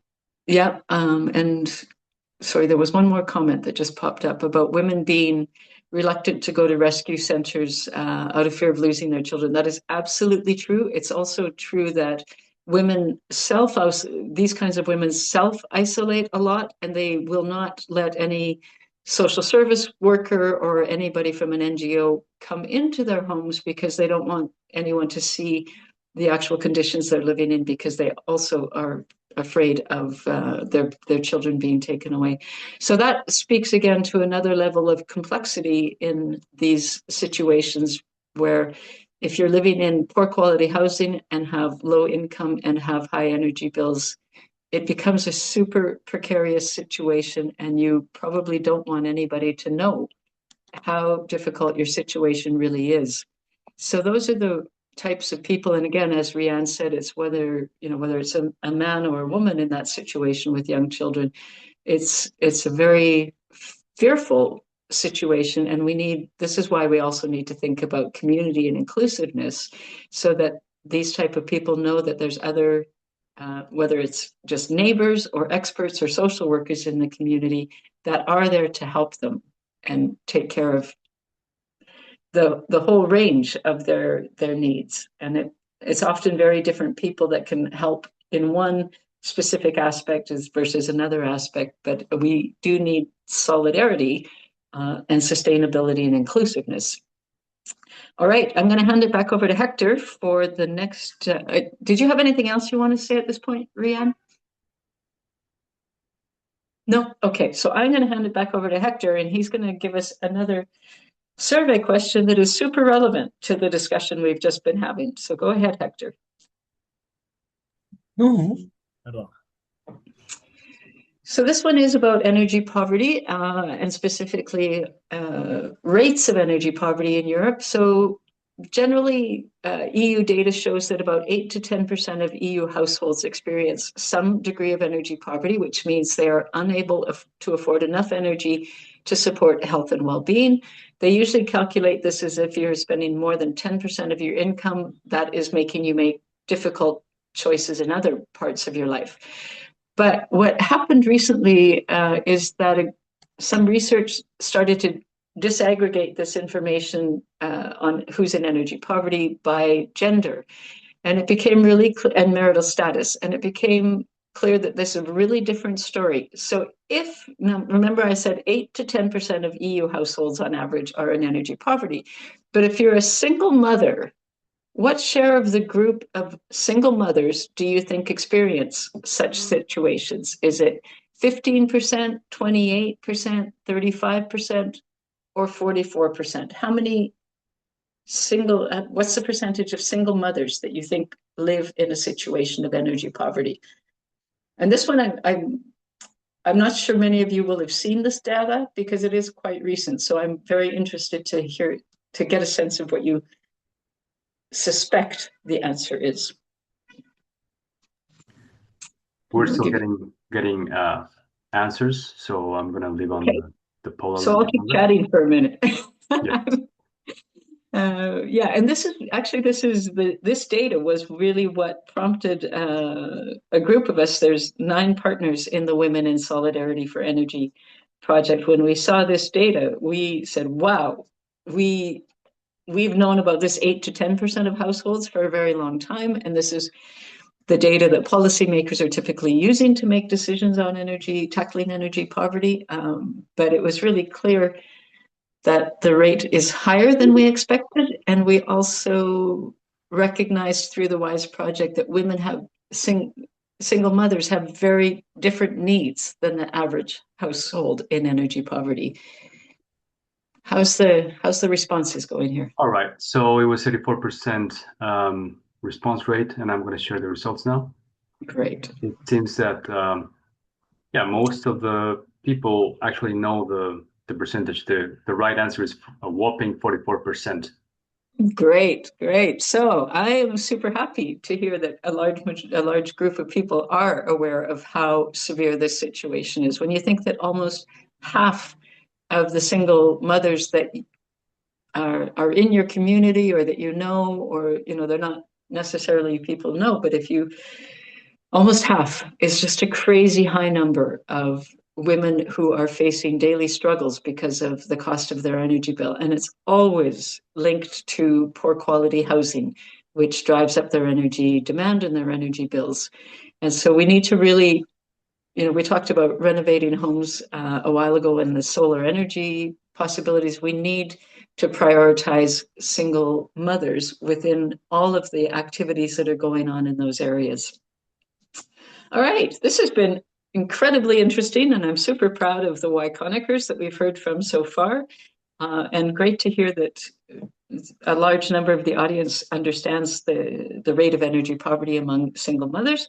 sorry, there was one more comment that just popped up about women being reluctant to go to rescue centers out of fear of losing their children. That is absolutely true. It's also true that these kinds of women self-isolate a lot, and they will not let any social service worker or anybody from an NGO come into their homes because they don't want anyone to see the actual conditions they're living in, because they also are afraid of their children being taken away. So that speaks again to another level of complexity in these situations, where if you're living in poor quality housing and have low income and have high energy bills, it becomes a super precarious situation, and you probably don't want anybody to know how difficult your situation really is. So those are the types of people. And again, as Rianne said, it's whether it's a man or a woman in that situation with young children, it's a very fearful situation. And this is why we also need to think about community and inclusiveness, so that these type of people know that there's other, whether it's just neighbors or experts or social workers in the community that are there to help them and take care of the whole range of their needs. And it's often very different people that can help in one specific aspect versus another aspect, but we do need solidarity and sustainability and inclusiveness. All right, I'm going to hand it back over to Hector for the next. Did you have anything else you want to say at this point, Rianne? No? Okay, so I'm going to hand it back over to Hector, and he's going to give us another survey question that is super relevant to the discussion we've just been having. So go ahead, Hector. So this one is about energy poverty and specifically rates of energy poverty in Europe. So generally, EU data shows that about 8 to 10% of EU households experience some degree of energy poverty, which means they are unable to afford enough energy to support health and well-being. They usually calculate this as if you're spending more than 10% of your income, that is making you make difficult choices in other parts of your life. But what happened recently is that some research started to disaggregate this information on who's in energy poverty by gender. And it became really and marital status. And it became clear that this is a really different story. So now remember I said 8 to 10% of EU households on average are in energy poverty. But if you're a single mother, what share of the group of single mothers do you think experience such situations? Is it 15%, 28%, 35%, or 44%? How many what's the percentage of single mothers that you think live in a situation of energy poverty? And this one, I'm not sure many of you will have seen this data because it is quite recent. So I'm very interested to get a sense of what you suspect the answer is. We're still getting answers, so I'm gonna leave on the poll. So I'll keep chatting for a minute. Yeah. And this data was really what prompted a group of us. There's 9 partners in the Women in Solidarity for Energy project. When we saw this data, we said, wow, we've known about this 8 to 10% of households for a very long time. And this is the data that policymakers are typically using to make decisions on tackling energy poverty. But it was really clear that the rate is higher than we expected. And we also recognized through the WISE project that women single mothers have very different needs than the average household in energy poverty. How's the responses going here? All right, so it was 34% response rate, and I'm going to share the results now. Great. It seems that most of the people actually know the percentage. The right answer is a whopping 44%. Great. So I am super happy to hear that a large group of people are aware of how severe this situation is. When you think that almost half of the single mothers that are in your community or that you know, or they're not necessarily people know, but almost half is just a crazy high number of women who are facing daily struggles because of the cost of their energy bill. And it's always linked to poor quality housing, which drives up their energy demand and their energy bills. And so we need to really, we talked about renovating homes a while ago and the solar energy possibilities. We need to prioritize single mothers within all of the activities that are going on in those areas. All right, this has been incredibly interesting, and I'm super proud of the Yconickers that we've heard from so far, and great to hear that a large number of the audience understands the rate of energy poverty among single mothers.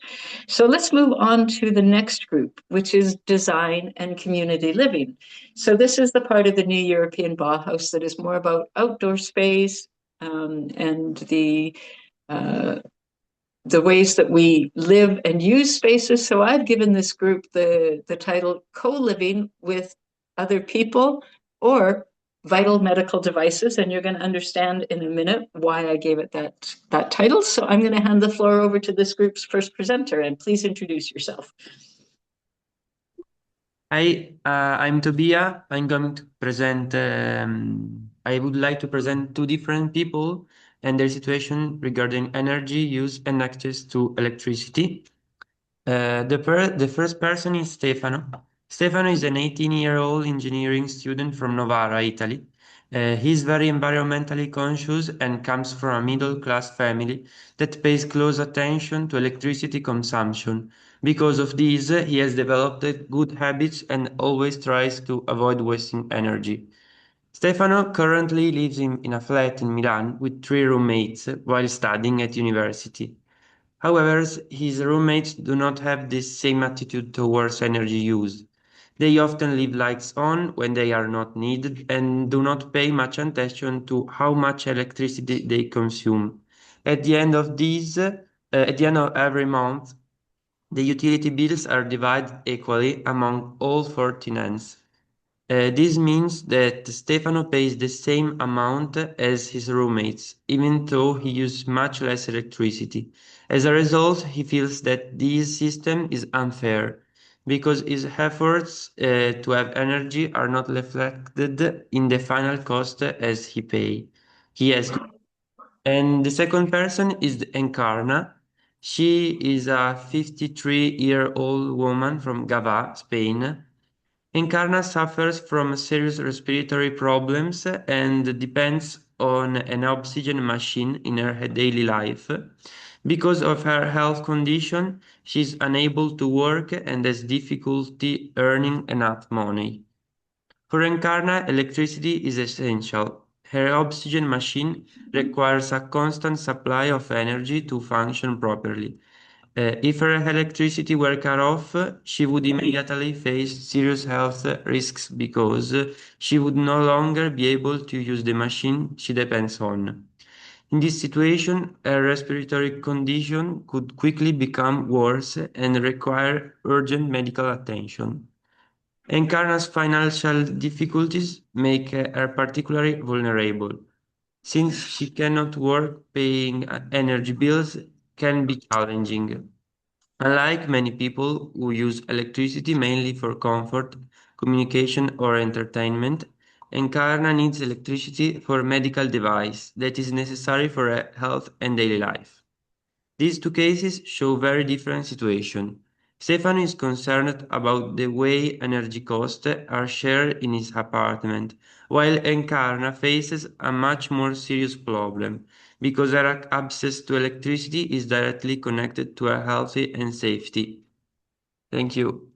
So let's move on to the next group, which is design and community living. So this is the part of the new European Bauhaus that is more about outdoor space and the ways that we live and use spaces. So I've given this group the title Co-Living with Other People or Vital Medical Devices, and you're going to understand in a minute why I gave it that title. So I'm going to hand the floor over to this group's first presenter, and please introduce yourself. Hi, I'm Tobia. I'm going to present, I would like to present 2 different people and their situation regarding energy use and access to electricity. The first person is Stefano. Stefano is an 18-year-old engineering student from Novara, Italy. He's very environmentally conscious and comes from a middle-class family that pays close attention to electricity consumption. Because of this, he has developed good habits and always tries to avoid wasting energy. Stefano currently lives in a flat in Milan with 3 roommates while studying at university. However, his roommates do not have this same attitude towards energy use. They often leave lights on when they are not needed and do not pay much attention to how much electricity they consume. At the end of at the end of every month, the utility bills are divided equally among all four tenants. This means that Stefano pays the same amount as his roommates, even though he uses much less electricity. As a result, he feels that this system is unfair because his efforts to have energy are not reflected in the final cost as he has to. And the second person is Encarna. She is a 53-year-old woman from Gavà, Spain. Encarna suffers from serious respiratory problems and depends on an oxygen machine in her daily life. Because of her health condition, she is unable to work and has difficulty earning enough money. For Encarna, electricity is essential. Her oxygen machine requires a constant supply of energy to function properly. If her electricity were cut off, she would immediately face serious health risks because she would no longer be able to use the machine she depends on. In this situation, her respiratory condition could quickly become worse and require urgent medical attention. Encarna's financial difficulties make her particularly vulnerable. Since she cannot work, paying energy bills can be challenging. Unlike many people who use electricity mainly for comfort, communication, or entertainment, Encarna needs electricity for medical device that is necessary for her health and daily life. These two cases show very different situations. Stefano is concerned about the way energy costs are shared in his apartment, while Encarna faces a much more serious problem because her access to electricity is directly connected to her health and safety. Thank you.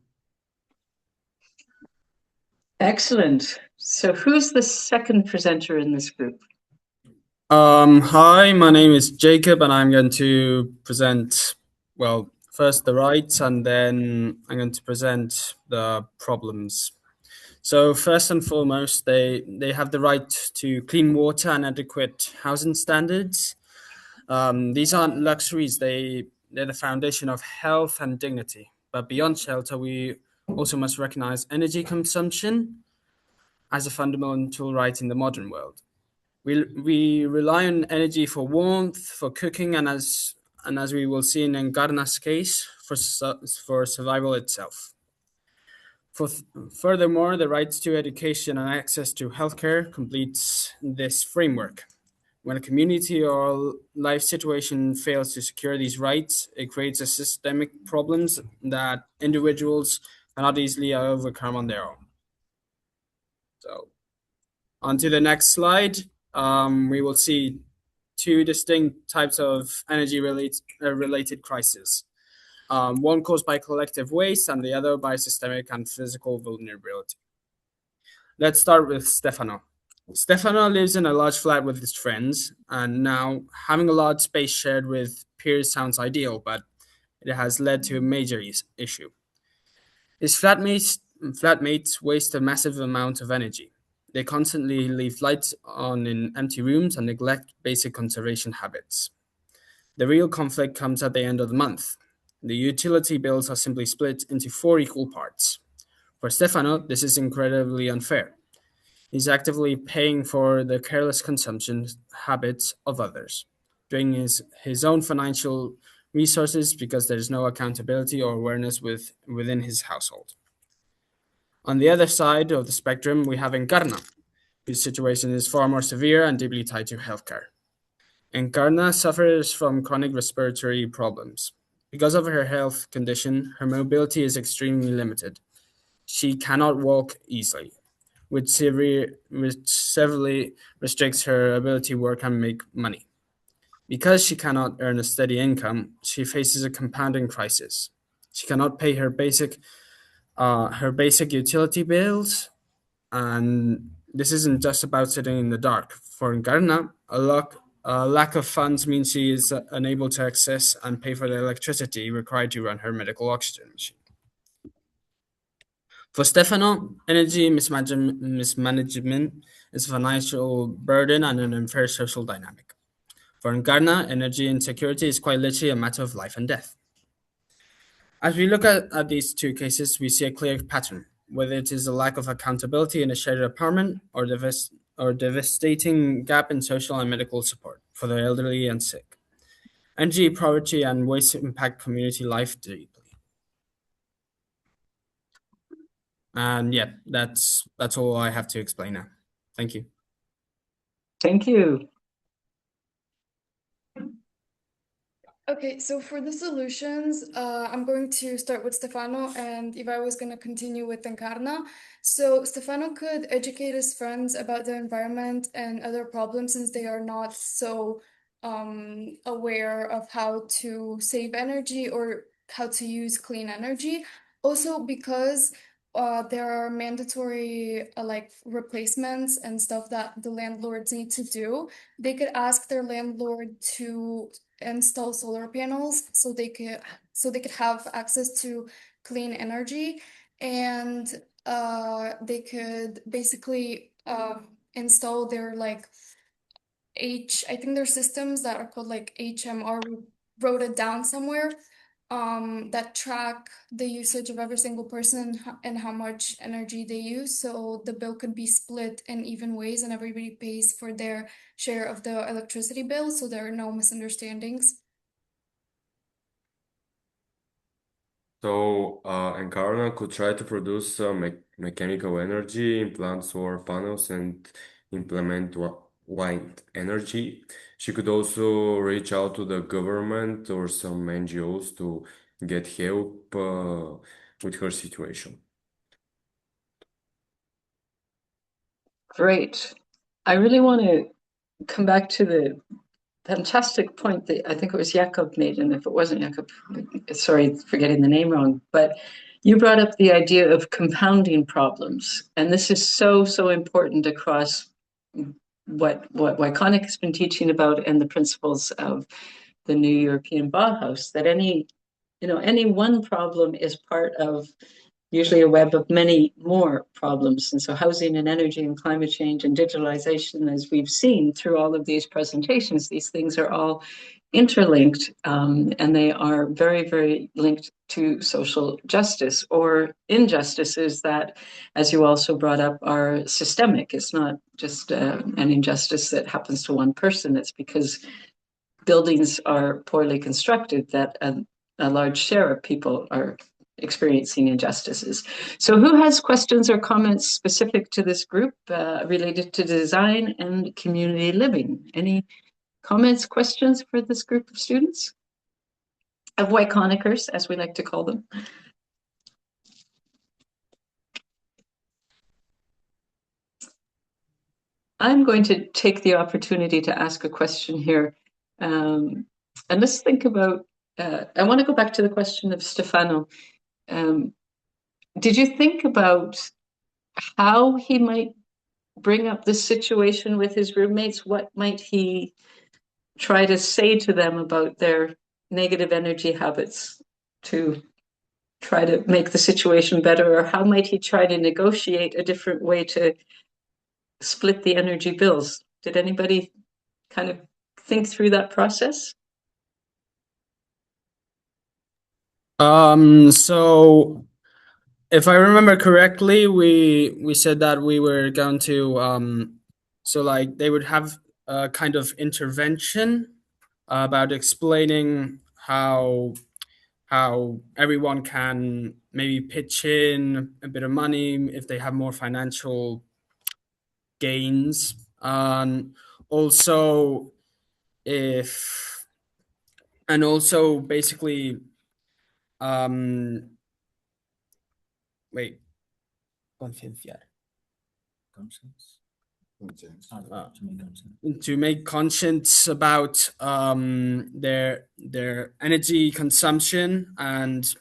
Excellent. So who's the second presenter in this group? Hi, my name is Jacob, and I'm going to present, well, first the rights, and then I'm going to present the problems. So first and foremost, they have the right to clean water and adequate housing standards. These aren't luxuries; they're the foundation of health and dignity. But beyond shelter, we also must recognize energy consumption as a fundamental right in the modern world. We rely on energy for warmth, for cooking, and as we will see in Encarna's case, for survival itself. Furthermore, the rights to education and access to healthcare completes this framework. When a community or life situation fails to secure these rights, it creates a systemic problems that individuals cannot easily overcome on their own. So, on to the next slide. We will see two distinct types of energy related crises. One caused by collective waste and the other by systemic and physical vulnerability. Let's start with Stefano. Stefano lives in a large flat with his friends, and now having a large space shared with peers sounds ideal, but it has led to a major issue. His flatmates waste a massive amount of energy. They constantly leave lights on in empty rooms and neglect basic conservation habits. The real conflict comes at the end of the month. The utility bills are simply split into 4 equal parts. For Stefano, this is incredibly unfair. He's actively paying for the careless consumption habits of others, draining his own financial resources because there's no accountability or awareness within his household. On the other side of the spectrum, we have Encarna, whose situation is far more severe and deeply tied to healthcare. Encarna suffers from chronic respiratory problems. Because of her health condition, her mobility is extremely limited. She cannot walk easily, which severely restricts her ability to work and make money. Because she cannot earn a steady income, she faces a compounding crisis. She cannot pay her basic utility bills, and this isn't just about sitting in the dark. For Encarna, a lack of funds means she is unable to access and pay for the electricity required to run her medical oxygen machine. For Stefano, energy mismanagement is a financial burden and an unfair social dynamic. For Encarna, energy insecurity is quite literally a matter of life and death. As we look at these two cases, we see a clear pattern, whether it is a lack of accountability in a shared apartment or devastating gap in social and medical support for the elderly and sick. Energy poverty and waste impact community life deeply. And yeah, that's all I have to explain now. Thank you. Thank you. Okay, so for the solutions, I'm going to start with Stefano, and if I was going to continue with Encarna. So Stefano could educate his friends about the environment and other problems since they are not so aware of how to save energy or how to use clean energy. Also because there are mandatory like replacements and stuff that the landlords need to do. They could ask their landlord to install solar panels so they could have access to clean energy, and they could basically install their like I think there's systems that are called like HMR. We wrote it down somewhere, that track the usage of every single person and how much energy they use. So the bill could be split in even ways and everybody pays for their share of the electricity bill. So there are no misunderstandings. So, Encarna could try to produce mechanical energy in plants or panels and implement wind energy. She could also reach out to the government or some NGOs to get help with her situation. Great. I really want to come back to the fantastic point that I think it was Jakob made, and if it wasn't Jakob, sorry for getting the name wrong, but you brought up the idea of compounding problems, and this is so important across what Yconic has been teaching about and the principles of the new European Bauhaus, that any one problem is part of usually a web of many more problems. And so housing and energy and climate change and digitalization, as we've seen through all of these presentations, these things are all interlinked, and they are very linked to social justice or injustices that, as you also brought up, are systemic. It's not just an injustice that happens to one person. It's because buildings are poorly constructed that a large share of people are experiencing injustices. So who has questions or comments specific to this group related to design and community living? Any comments, questions for this group of students? Of Yconickers, as we like to call them. I'm going to take the opportunity to ask a question here. And let's think about, I want to go back to the question of Stefano. Did you think about how he might bring up this situation with his roommates? What might he try to say to them about their negative energy habits to try to make the situation better? Or how might he try to negotiate a different way to split the energy bills? Did anybody kind of think through that process? So if I remember correctly, we said that we were going to so like they would have a kind of intervention about explaining how everyone can maybe pitch in a bit of money if they have more financial gains. Also basically wait, concienciar. To make conscience about their energy consumption, and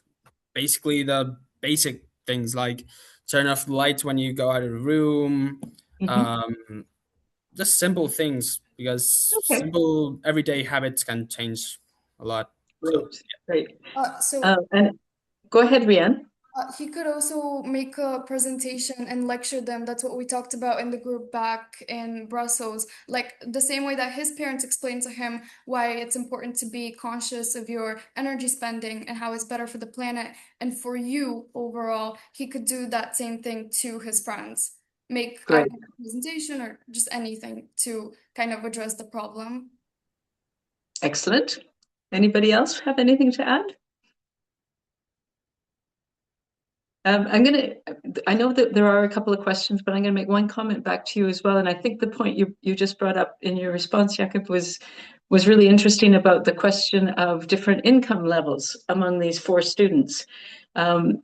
basically the basic things like turn off the lights when you go out of the room. Just simple things, because simple everyday habits can change a lot. Great. So And go ahead, Rianne. He could also make a presentation and lecture them. That's what we talked about in the group back in Brussels. Like the same way that his parents explained to him why it's important to be conscious of your energy spending and how it's better for the planet and for you overall, he could do that same thing to his friends. Make I Great. don't know, a presentation or just anything to kind of address the problem. Excellent. Anybody else have anything to add? I know that there are a couple of questions, but I'm going to make one comment back to you as well. And I think the point you just brought up in your response, Jakob, was really interesting about the question of different income levels among these 4 students. Often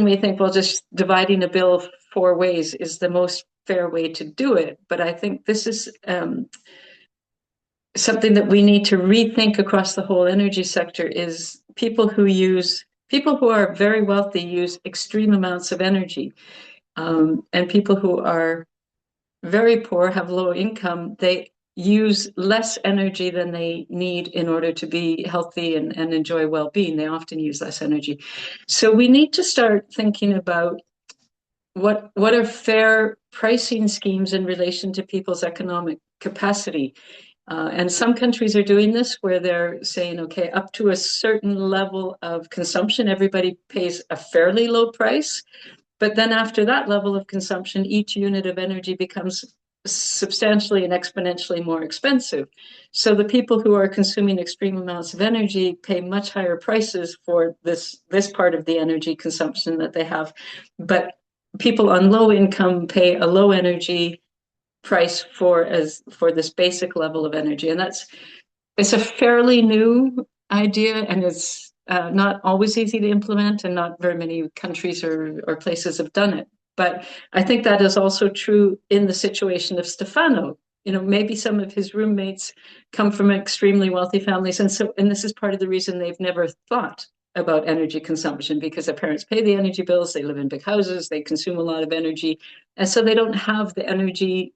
we think, well, just dividing a bill 4 ways is the most fair way to do it. But I think this is something that we need to rethink across the whole energy sector is people who are very wealthy use extreme amounts of energy. And people who are very poor, have low income, they use less energy than they need in order to be healthy and enjoy well-being. They often use less energy. So we need to start thinking about what are fair pricing schemes in relation to people's economic capacity. And some countries are doing this where they're saying, okay, up to a certain level of consumption, everybody pays a fairly low price. But then after that level of consumption, each unit of energy becomes substantially and exponentially more expensive. So the people who are consuming extreme amounts of energy pay much higher prices for this part of the energy consumption that they have. But people on low income pay a low energy price for this basic level of energy. And it's a fairly new idea, and it's not always easy to implement, and not very many countries or places have done it. But I think that is also true in the situation of Stefano. Maybe some of his roommates come from extremely wealthy families, and this is part of the reason they've never thought about energy consumption, because their parents pay the energy bills, they live in big houses, they consume a lot of energy, and so they don't have the energy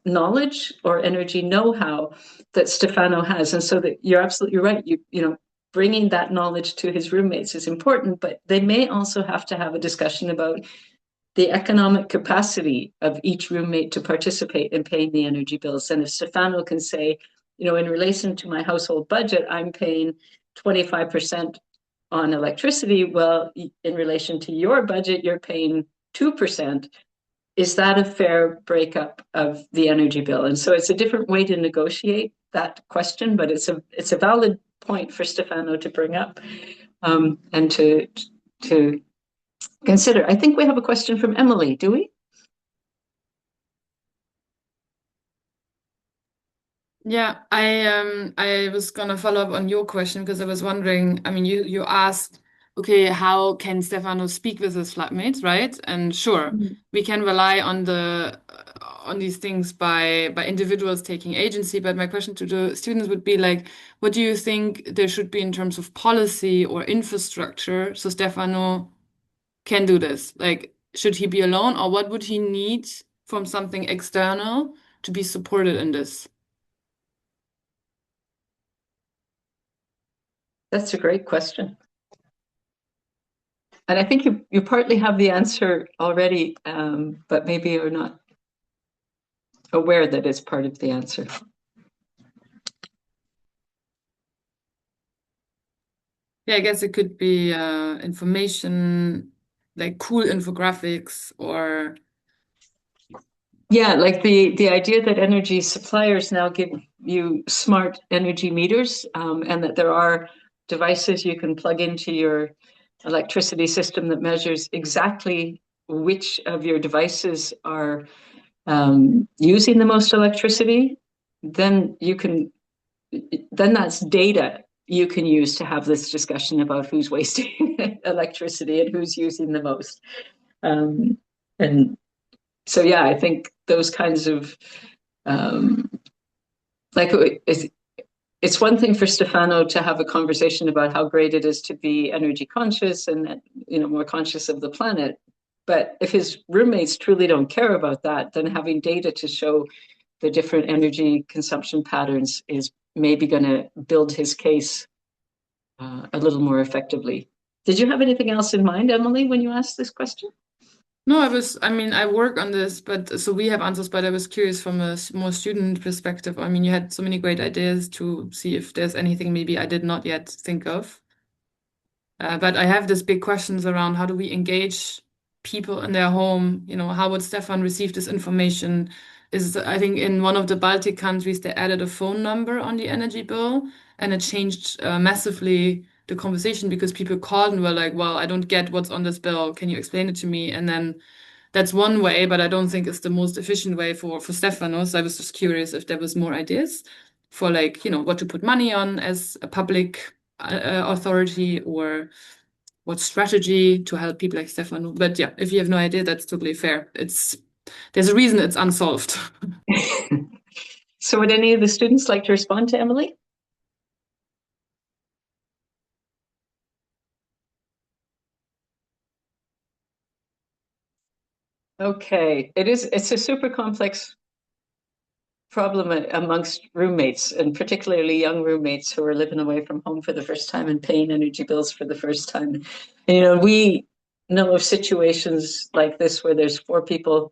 knowledge or energy know-how that Stefano has. And so that you're absolutely right. Bringing that knowledge to his roommates is important, but they may also have to have a discussion about the economic capacity of each roommate to participate in paying the energy bills. And if Stefano can say, in relation to my household budget, I'm paying 25% on electricity. Well, in relation to your budget, you're paying 2%. Is that a fair breakup of the energy bill? And so it's a different way to negotiate that question, but it's a valid point for Stefano to bring up and to consider. I think we have a question from Emily, do we? Yeah, I was gonna follow up on your question because I was wondering, I mean, you asked, okay, how can Stefano speak with his flatmates, right? And sure, we can rely on these things by individuals taking agency, but my question to the students would be like, what do you think there should be in terms of policy or infrastructure so Stefano can do this? Like, should he be alone, or what would he need from something external to be supported in this? That's a great question. And I think you partly have the answer already, but maybe you're not aware that it's part of the answer. Yeah, I guess it could be information, like cool infographics or... Yeah, like the idea that energy suppliers now give you smart energy meters, and that there are devices you can plug into your electricity system that measures exactly which of your devices are using the most electricity, then that's data you can use to have this discussion about who's wasting electricity and who's using the most. And so, yeah, I think those kinds of it's one thing for Stefano to have a conversation about how great it is to be energy conscious and more conscious of the planet. But if his roommates truly don't care about that, then having data to show the different energy consumption patterns is maybe going to build his case a little more effectively. Did you have anything else in mind, Emily, when you asked this question? No, I work on this, but so we have answers, but I was curious from a more student perspective. I mean, you had so many great ideas to see if there's anything maybe I did not yet think of. But I have these big questions around how do we engage people in their home? You know, how would Stefan receive this information? I think in one of the Baltic countries, they added a phone number on the energy bill, and it changed massively the conversation because people called and were like, well, I don't get what's on this bill. Can you explain it to me? And then that's one way, but I don't think it's the most efficient way for Stefano. So I was just curious if there was more ideas for like, you know, what to put money on as a public authority or what strategy to help people like Stefano. But yeah, if you have no idea, that's totally fair. There's a reason it's unsolved. So would any of the students like to respond to Emily? Okay, it's a super complex problem amongst roommates, and particularly young roommates who are living away from home for the first time and paying energy bills for the first time. And, you know, we know of situations like this where there's 4 people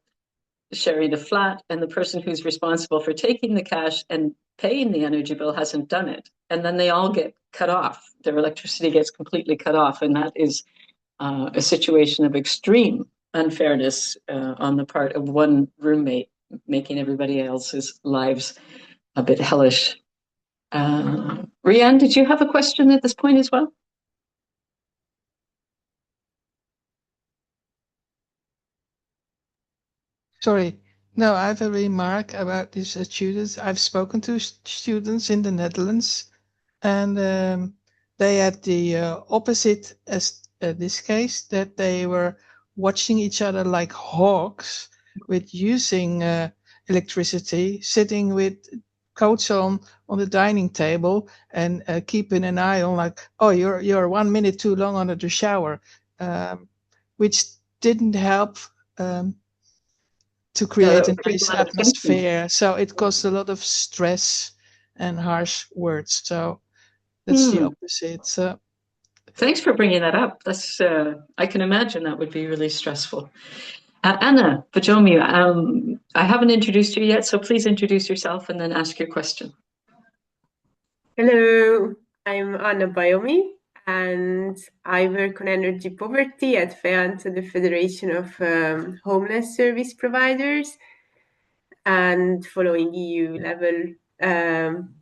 sharing a flat, and the person who's responsible for taking the cash and paying the energy bill hasn't done it. And then they all get cut off. Their electricity gets completely cut off. And that is a situation of extreme unfairness on the part of one roommate, making everybody else's lives a bit hellish. Rianne, did you have a question at this point as well? Sorry. No, I have a remark about these students. I've spoken to students in the Netherlands, and they had the opposite as this case, that they were watching each other like hawks with using electricity, sitting with coats on the dining table and keeping an eye on like, oh, you're 1 minute too long under the shower, which didn't help to create a nice atmosphere. So it caused a lot of stress and harsh words. So that's the opposite. Thanks for bringing that up. That's I can imagine that would be really stressful. Anna Pajomi, I haven't introduced you yet, so please introduce yourself and then ask your question. Hello, I'm Anna Bayomi, and I work on energy poverty at FEANT, the Federation of Homeless Service Providers, and following EU level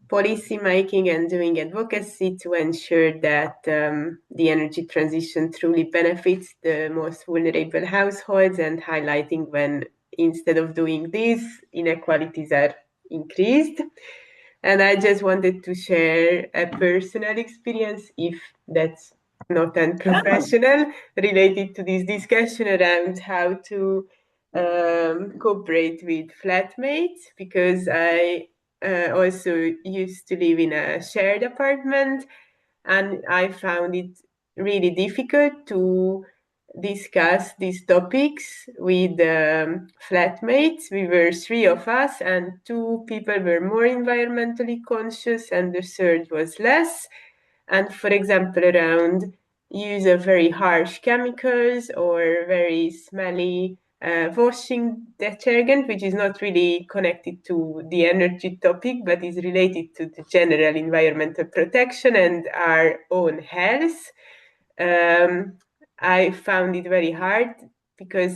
policy making and doing advocacy to ensure that the energy transition truly benefits the most vulnerable households, and highlighting when instead of doing this, inequalities are increased. And I just wanted to share a personal experience, if that's not unprofessional, related to this discussion around how to cooperate with flatmates, because I also used to live in a shared apartment, and I found it really difficult to discuss these topics with flatmates. We were 3 of us, and 2 people were more environmentally conscious, and the third was less. And for example, around use of very harsh chemicals or very smelly washing detergent, which is not really connected to the energy topic, but is related to the general environmental protection and our own health. I found it very hard because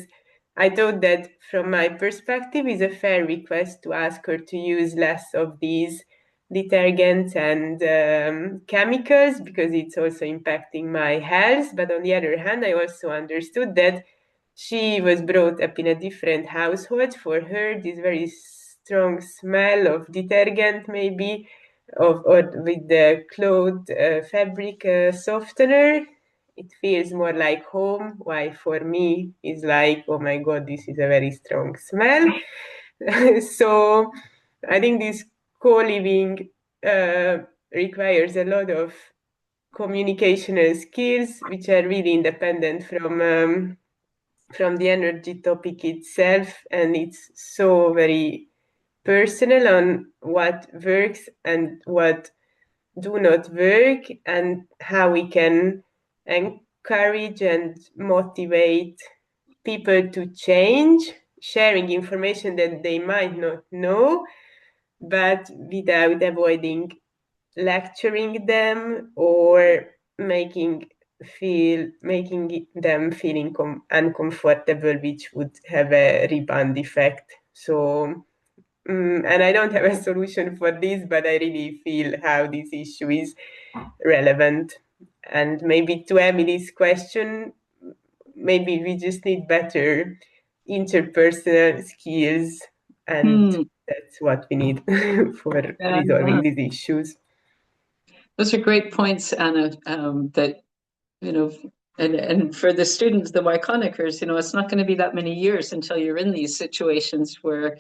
I thought that from my perspective is a fair request to ask her to use less of these detergents and chemicals because it's also impacting my health. But on the other hand, I also understood that she was brought up in a different household. For her, this very strong smell of detergent maybe or with the cloth fabric softener, it feels more like home, while for me it's like, oh my god, this is a very strong smell. So I think this co-living requires a lot of communicational skills which are really independent from the energy topic itself, and it's so very personal on what works and what do not work, and how we can encourage and motivate people to change, sharing information that they might not know, but without avoiding lecturing them or making them feeling uncomfortable, which would have a rebound effect. So, and I don't have a solution for this, but I really feel how this issue is relevant. And maybe to Emily's question, maybe we just need better interpersonal skills, and that's what we need for resolving these issues. Those are great points, Anna, that, you know, and for the students, the Yconickers, you know, it's not going to be that many years until you're in these situations where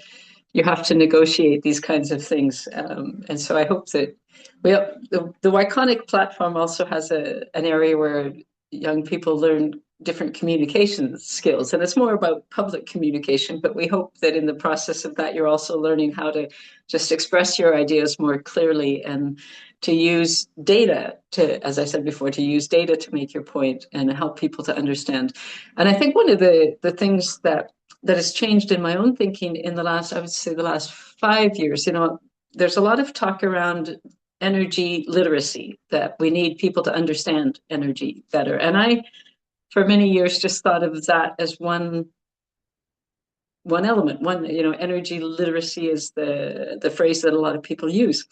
you have to negotiate these kinds of things. And so I hope that the Yconic platform also has an area where young people learn different communication skills, and it's more about public communication, but we hope that in the process of that, you're also learning how to just express your ideas more clearly and to use data to, as I said before, to use data to make your point and help people to understand. And I think one of the things that has changed in my own thinking in the last, I would say the last 5 years, you know, there's a lot of talk around energy literacy, that we need people to understand energy better. And I, for many years, just thought of that as one element. You know, energy literacy is the phrase that a lot of people use.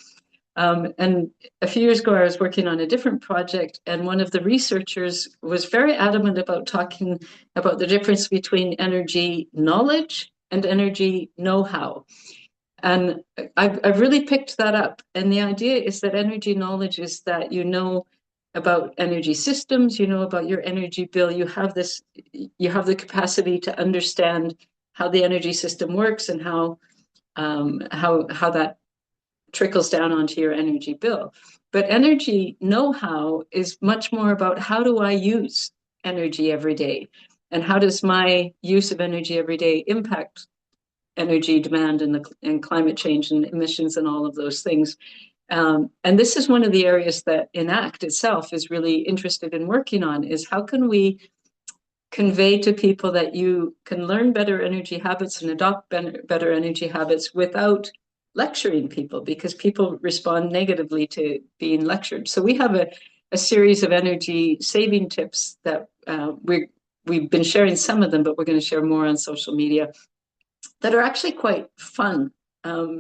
And a few years ago, I was working on a different project, and one of the researchers was very adamant about talking about the difference between energy knowledge and energy know-how. And I've really picked that up. And the idea is that energy knowledge is that you know about energy systems, you know about your energy bill, you have the capacity to understand how the energy system works and how that trickles down onto your energy bill. But energy know-how is much more about how do I use energy every day, and how does my use of energy every day impact energy demand and climate change and emissions and all of those things. And this is one of the areas that ENACT itself is really interested in working on, is how can we convey to people that you can learn better energy habits and adopt better energy habits without lecturing people, because people respond negatively to being lectured. So we have a series of energy saving tips that we've been sharing some of them, but we're going to share more on social media, that are actually quite fun,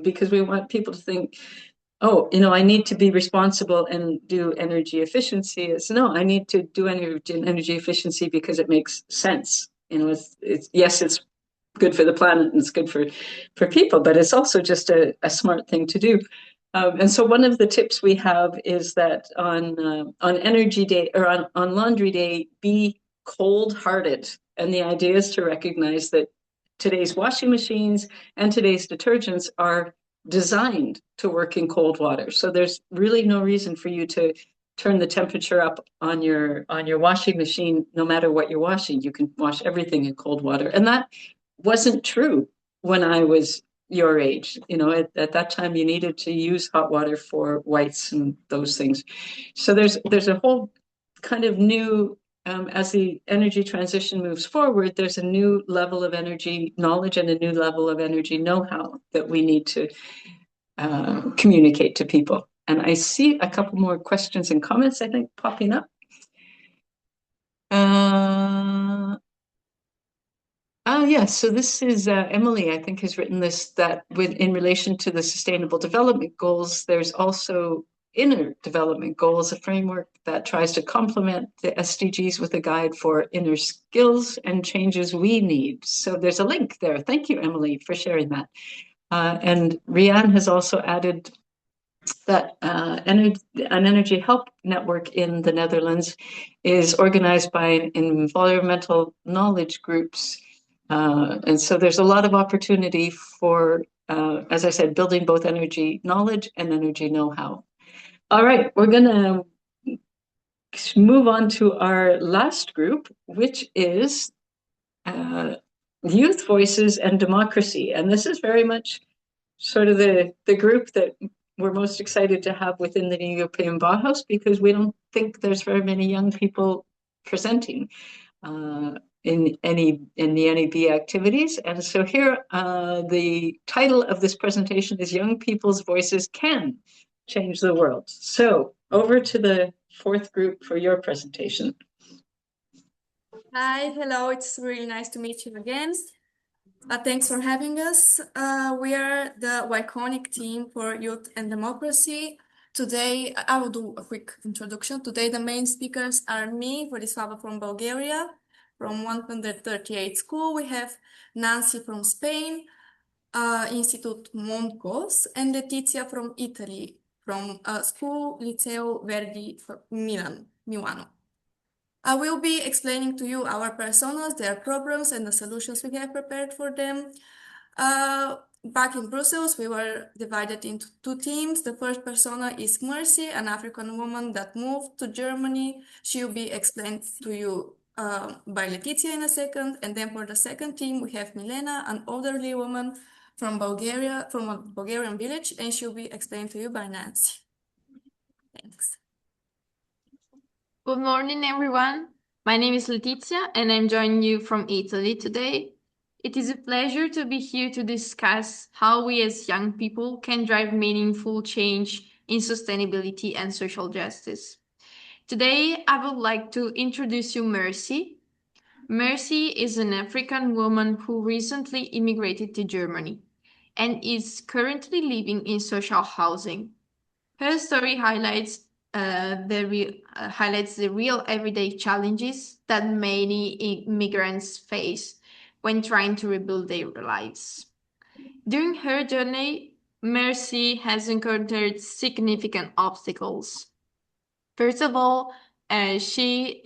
because we want people to think, oh, you know, I need to be responsible and do energy efficiency. It's no, I need to do energy efficiency because it makes sense. You know, yes, it's good for the planet and it's good for people, but it's also just a smart thing to do. And so one of the tips we have is that on energy day, or on laundry day, be cold-hearted. And the idea is to recognize that today's washing machines and today's detergents are designed to work in cold water. So there's really no reason for you to turn the temperature up on your washing machine, no matter what you're washing. You can wash everything in cold water. And that wasn't true when I was your age. You know, at that time you needed to use hot water for whites and those things. So there's a whole kind of new, as the energy transition moves forward, there's a new level of energy knowledge and a new level of energy know-how that we need to communicate to people. And I see a couple more questions and comments, I think, popping up. Yes, so this is Emily, I think, has written this, that in relation to the Sustainable Development Goals, there's also inner development goals, a framework that tries to complement the SDGs with a guide for inner skills and changes we need. So there's a link there. Thank you, Emily, for sharing that. And Rianne has also added that an energy help network in the Netherlands is organized by environmental knowledge groups. And so there's a lot of opportunity for, as I said, building both energy knowledge and energy know-how. All right, we're going to move on to our last group, which is youth voices and democracy. And this is very much sort of the group that we're most excited to have within the European Bauhaus, because we don't think there's very many young people presenting in the NEB activities. And so here, the title of this presentation is Young People's Voices Can Change the World. So over to the fourth group for your presentation. Hi, hello, it's really nice to meet you again. Thanks for having us. We are the Yconic team for Youth and Democracy. Today, I will do a quick introduction. Today, the main speakers are me, Vladislava from Bulgaria, from 138 school. We have Nancy from Spain, Institute Montcos, and Letizia from Italy, from school Liceo Verdi for Milano. I will be explaining to you our personas, their problems, and the solutions we have prepared for them. Back in Brussels, we were divided into two teams. The first persona is Mercy, an African woman that moved to Germany. She will be explained to you by Letizia in a second. And then for the second team, we have Milena, an elderly woman from Bulgaria, from a Bulgarian village, and she'll be explained to you by Nancy. Thanks. Good morning, everyone. My name is Letizia, and I'm joining you from Italy today. It is a pleasure to be here to discuss how we as young people can drive meaningful change in sustainability and social justice. Today, I would like to introduce you Mercy. Mercy is an African woman who recently immigrated to Germany and is currently living in social housing. Her story highlights the real everyday challenges that many immigrants face when trying to rebuild their lives. During her journey, Mercy has encountered significant obstacles. First of all, she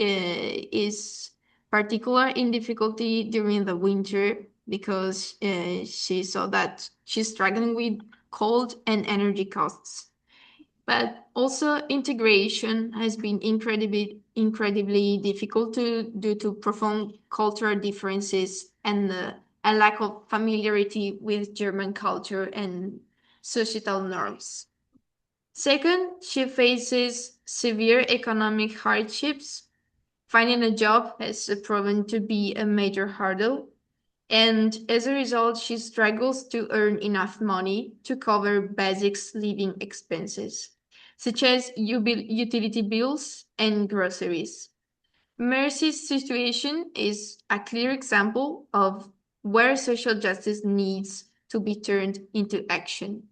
is particular in difficulty during the winter because she saw that she's struggling with cold and energy costs. But also integration has been incredibly difficult due to profound cultural differences and a lack of familiarity with German culture and societal norms. Second, she faces severe economic hardships. Finding a job has proven to be a major hurdle. And as a result, she struggles to earn enough money to cover basic living expenses, such as utility bills and groceries. Mercy's situation is a clear example of where social justice needs to be turned into action.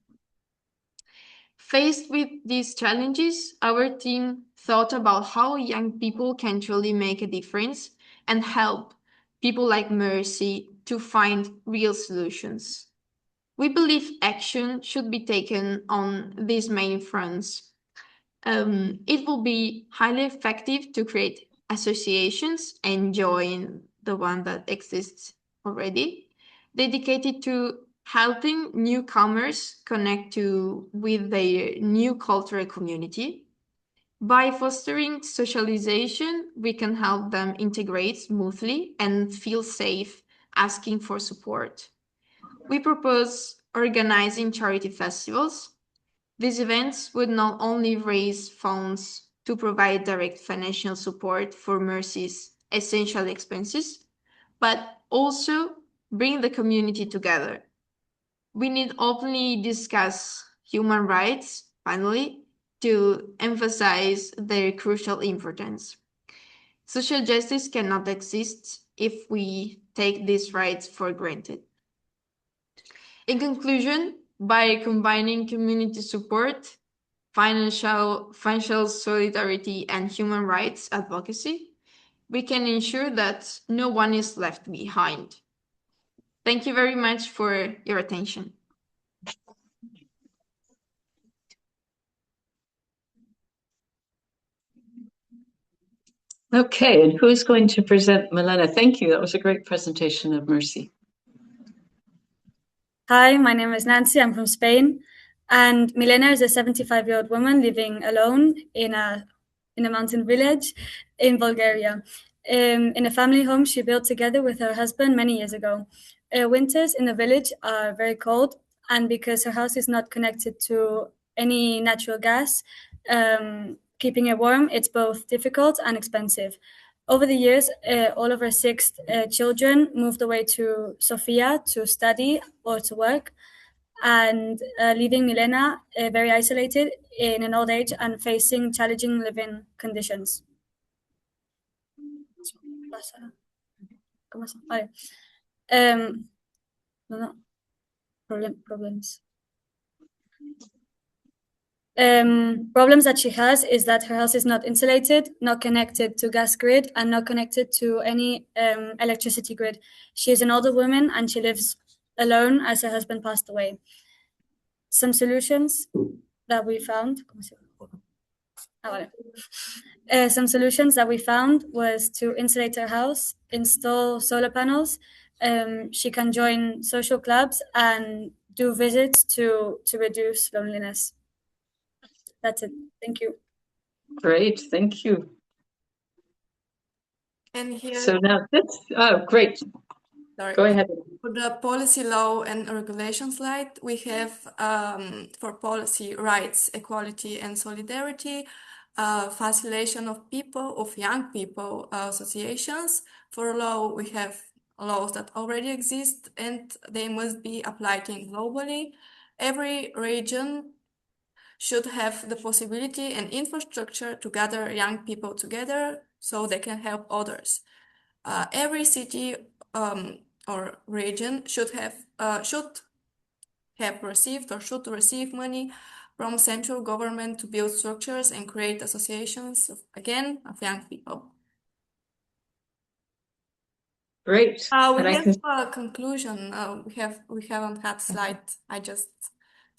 Faced with these challenges, our team thought about how young people can truly make a difference and help people like Mercy to find real solutions. We believe action should be taken on these main fronts. It will be highly effective to create associations and join the one that exists already, dedicated to helping newcomers connect with their new cultural community. By fostering socialization, we can help them integrate smoothly and feel safe asking for support. We propose organizing charity festivals. These events would not only raise funds to provide direct financial support for Mercy's essential expenses, but also bring the community together. We need openly discuss human rights, finally, to emphasize their crucial importance. Social justice cannot exist if we take these rights for granted. In conclusion, by combining community support, financial solidarity, and human rights advocacy, we can ensure that no one is left behind. Thank you very much for your attention. Okay, and who's going to present Milena? Thank you. That was a great presentation of Mercy. Hi, my name is Nancy. I'm from Spain. And Milena is a 75-year-old woman living alone in a mountain village in Bulgaria. In a family home she built together with her husband many years ago. Winters in the village are very cold, and because her house is not connected to any natural gas, keeping it warm, it's both difficult and expensive. Over the years, all of her 6 children moved away to Sofia to study or to work, and leaving Milena very isolated in an old age and facing challenging living conditions. Vale. Problems. Problems that she has is that her house is not insulated, not connected to gas grid, and not connected to any electricity grid. She is an older woman and she lives alone as her husband passed away. Some solutions that we found. Some solutions that we found was to insulate her house, install solar panels. She can join social clubs and do visits to reduce loneliness. That's it. Thank you. Great, thank you. And here, So now this, oh, great. sorry, Go ahead. for the policy law and regulation slide, we have for policy rights, equality, and solidarity, facilitation of people, of young people associations. For law, we have laws that already exist and they must be applied in globally. Every region should have the possibility and infrastructure to gather young people together so they can help others. Every city or region should have received or should receive money from central government to build structures and create associations of young people. Great. We have a conclusion. We haven't had slide. I just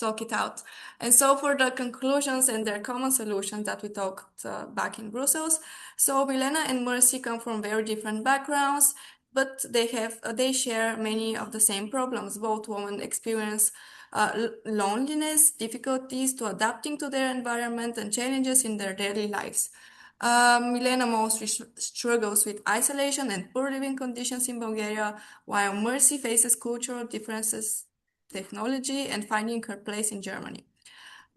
talk it out. And so for the conclusions and their common solutions that we talked back in Brussels. So Milena and Mercy come from very different backgrounds, but they share many of the same problems. Both women experience loneliness, difficulties to adapting to their environment, and challenges in their daily lives. Milena mostly struggles with isolation and poor living conditions in Bulgaria, while Mercy faces cultural differences, technology, and finding her place in Germany.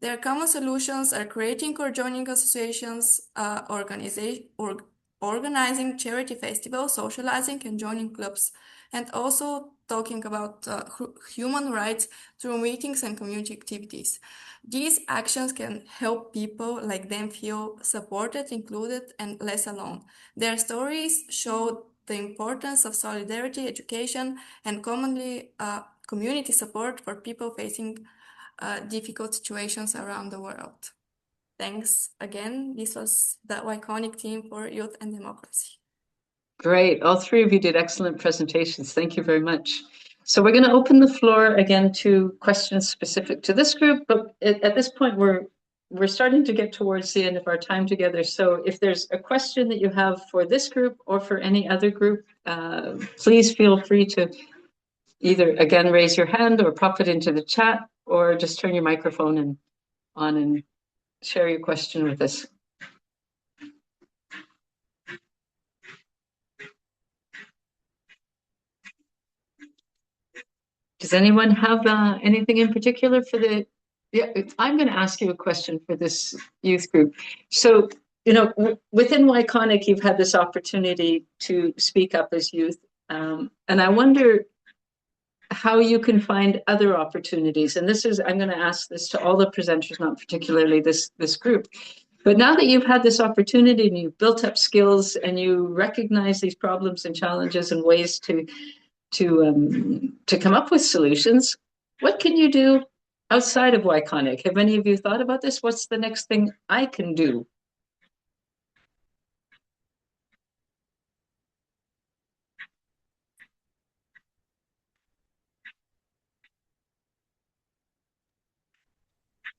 Their common solutions are creating or joining associations, organizing charity festivals, socializing and joining clubs, and also talking about human rights through meetings and community activities. These actions can help people like them feel supported, included, and less alone. Their stories show the importance of solidarity, education, and community support for people facing difficult situations around the world. Thanks again. This was the Yconic team for Youth and Democracy. Great. All 3 of you did excellent presentations. Thank you very much. So we're going to open the floor again to questions specific to this group, but at this point we're starting to get towards the end of our time together. So if there's a question that you have for this group or for any other group, please feel free to either again raise your hand or pop it into the chat, or just turn your microphone on and share your question with us. Does anyone have anything in particular for the? Yeah, I'm going to ask you a question for this youth group. So, within Yconic, you've had this opportunity to speak up as youth, and I wonder how you can find other opportunities. And I'm going to ask this to all the presenters, not particularly this group. But now that you've had this opportunity and you've built up skills and you recognize these problems and challenges and ways to come up with solutions, what can you do outside of Yconic? Have any of you thought about this? What's the next thing I can do?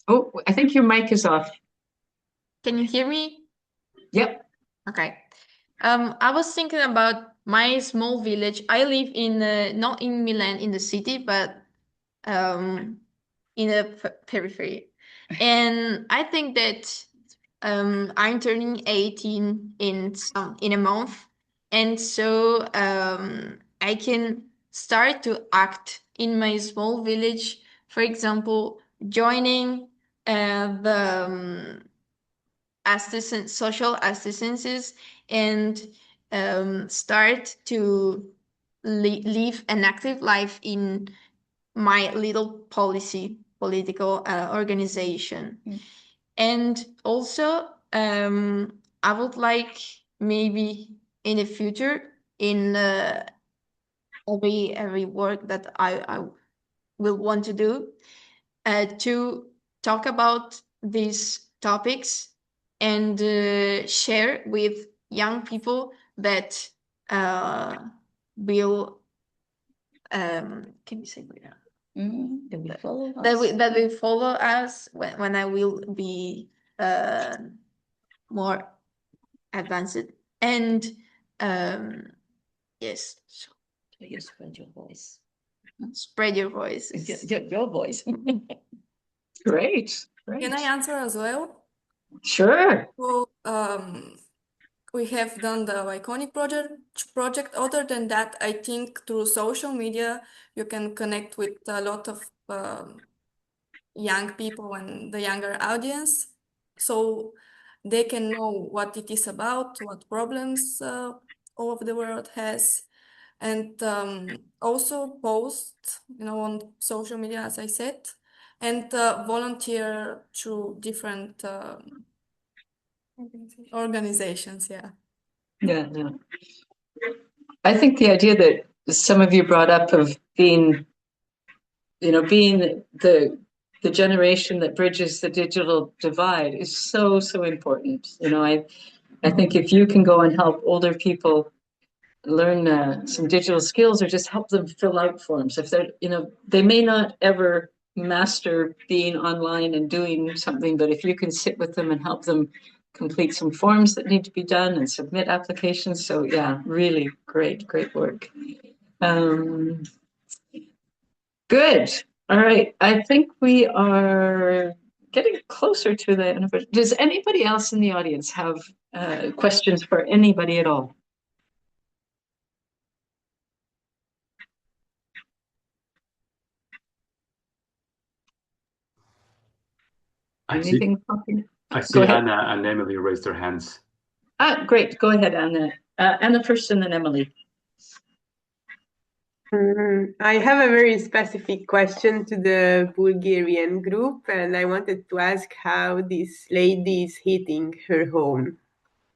Oh, I think your mic is off. Can you hear me? Yep. Okay. I was thinking about my small village. I live in not in Milan in the city, but in the periphery. And I think that I'm turning 18 in a month, and so I can start to act in my small village. For example, joining the social assistances and start to live an active life in my little political organization. And also, I would like maybe in the future, in every work that I will want to do, to talk about these topics and share with young people that will can you say that? That will follow That will follow us when I will be more advanced. And yes, so you spread your voice. Spread your voice. Your voice. Great. Can I answer as well? Sure. So, we have done the Yconic project. Other than that, I think through social media, you can connect with a lot of young people and the younger audience, so they can know what it is about, what problems all of the world has, and also post, on social media, as I said, and volunteer through different organizations. Yeah. Yeah. I think the idea that some of you brought up of being the generation that bridges the digital divide is so important. I think if you can go and help older people learn some digital skills or just help them fill out forms, if they're, they may not ever master being online and doing something, but if you can sit with them and help them complete some forms that need to be done and submit applications. So yeah, really great work. Good. All right. I think we are getting closer to the anniversary. Does anybody else in the audience have questions for anybody at all? I see Go ahead. Anna and Emily raised their hands. Great. Go ahead, Anna. Anna first and then Emily. I have a very specific question to the Bulgarian group, and I wanted to ask how this lady is heating her home,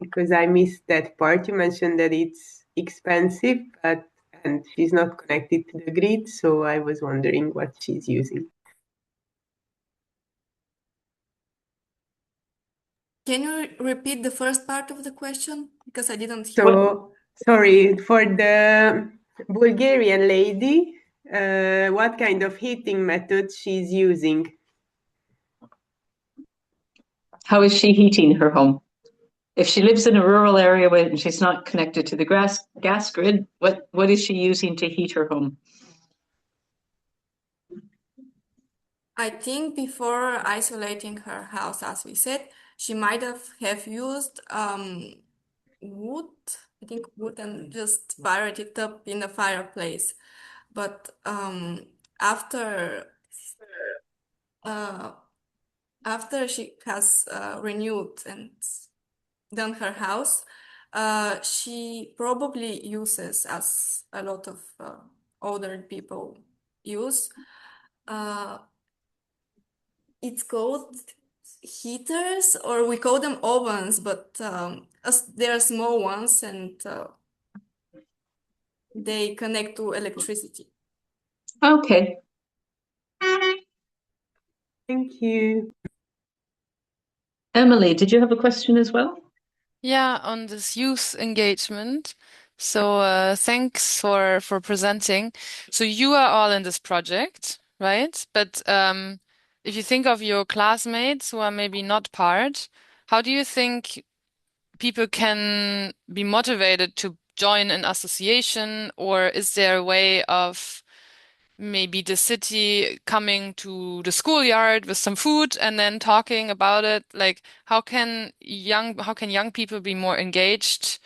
because I missed that part. You mentioned that it's expensive, and she's not connected to the grid, so I was wondering what she's using. Can you repeat the first part of the question? Because I didn't hear. So, sorry, for the Bulgarian lady, what kind of heating method she's using? How is she heating her home? If she lives in a rural area where she's not connected to the gas grid, what is she using to heat her home? I think before isolating her house, as we said, she might have used wood, and just fired it up in the fireplace. But after she has renewed and done her house, she probably uses, as a lot of older people use, it's called heaters, or we call them ovens, but they're small ones, and they connect to electricity. Okay. Thank you. Emily, did you have a question as well? Yeah, on this youth engagement. So thanks for presenting. So you are all in this project, right? But if you think of your classmates who are maybe not part, how do you think people can be motivated to join an association, or is there a way of maybe the city coming to the schoolyard with some food and then talking about it? Like, how can young people be more engaged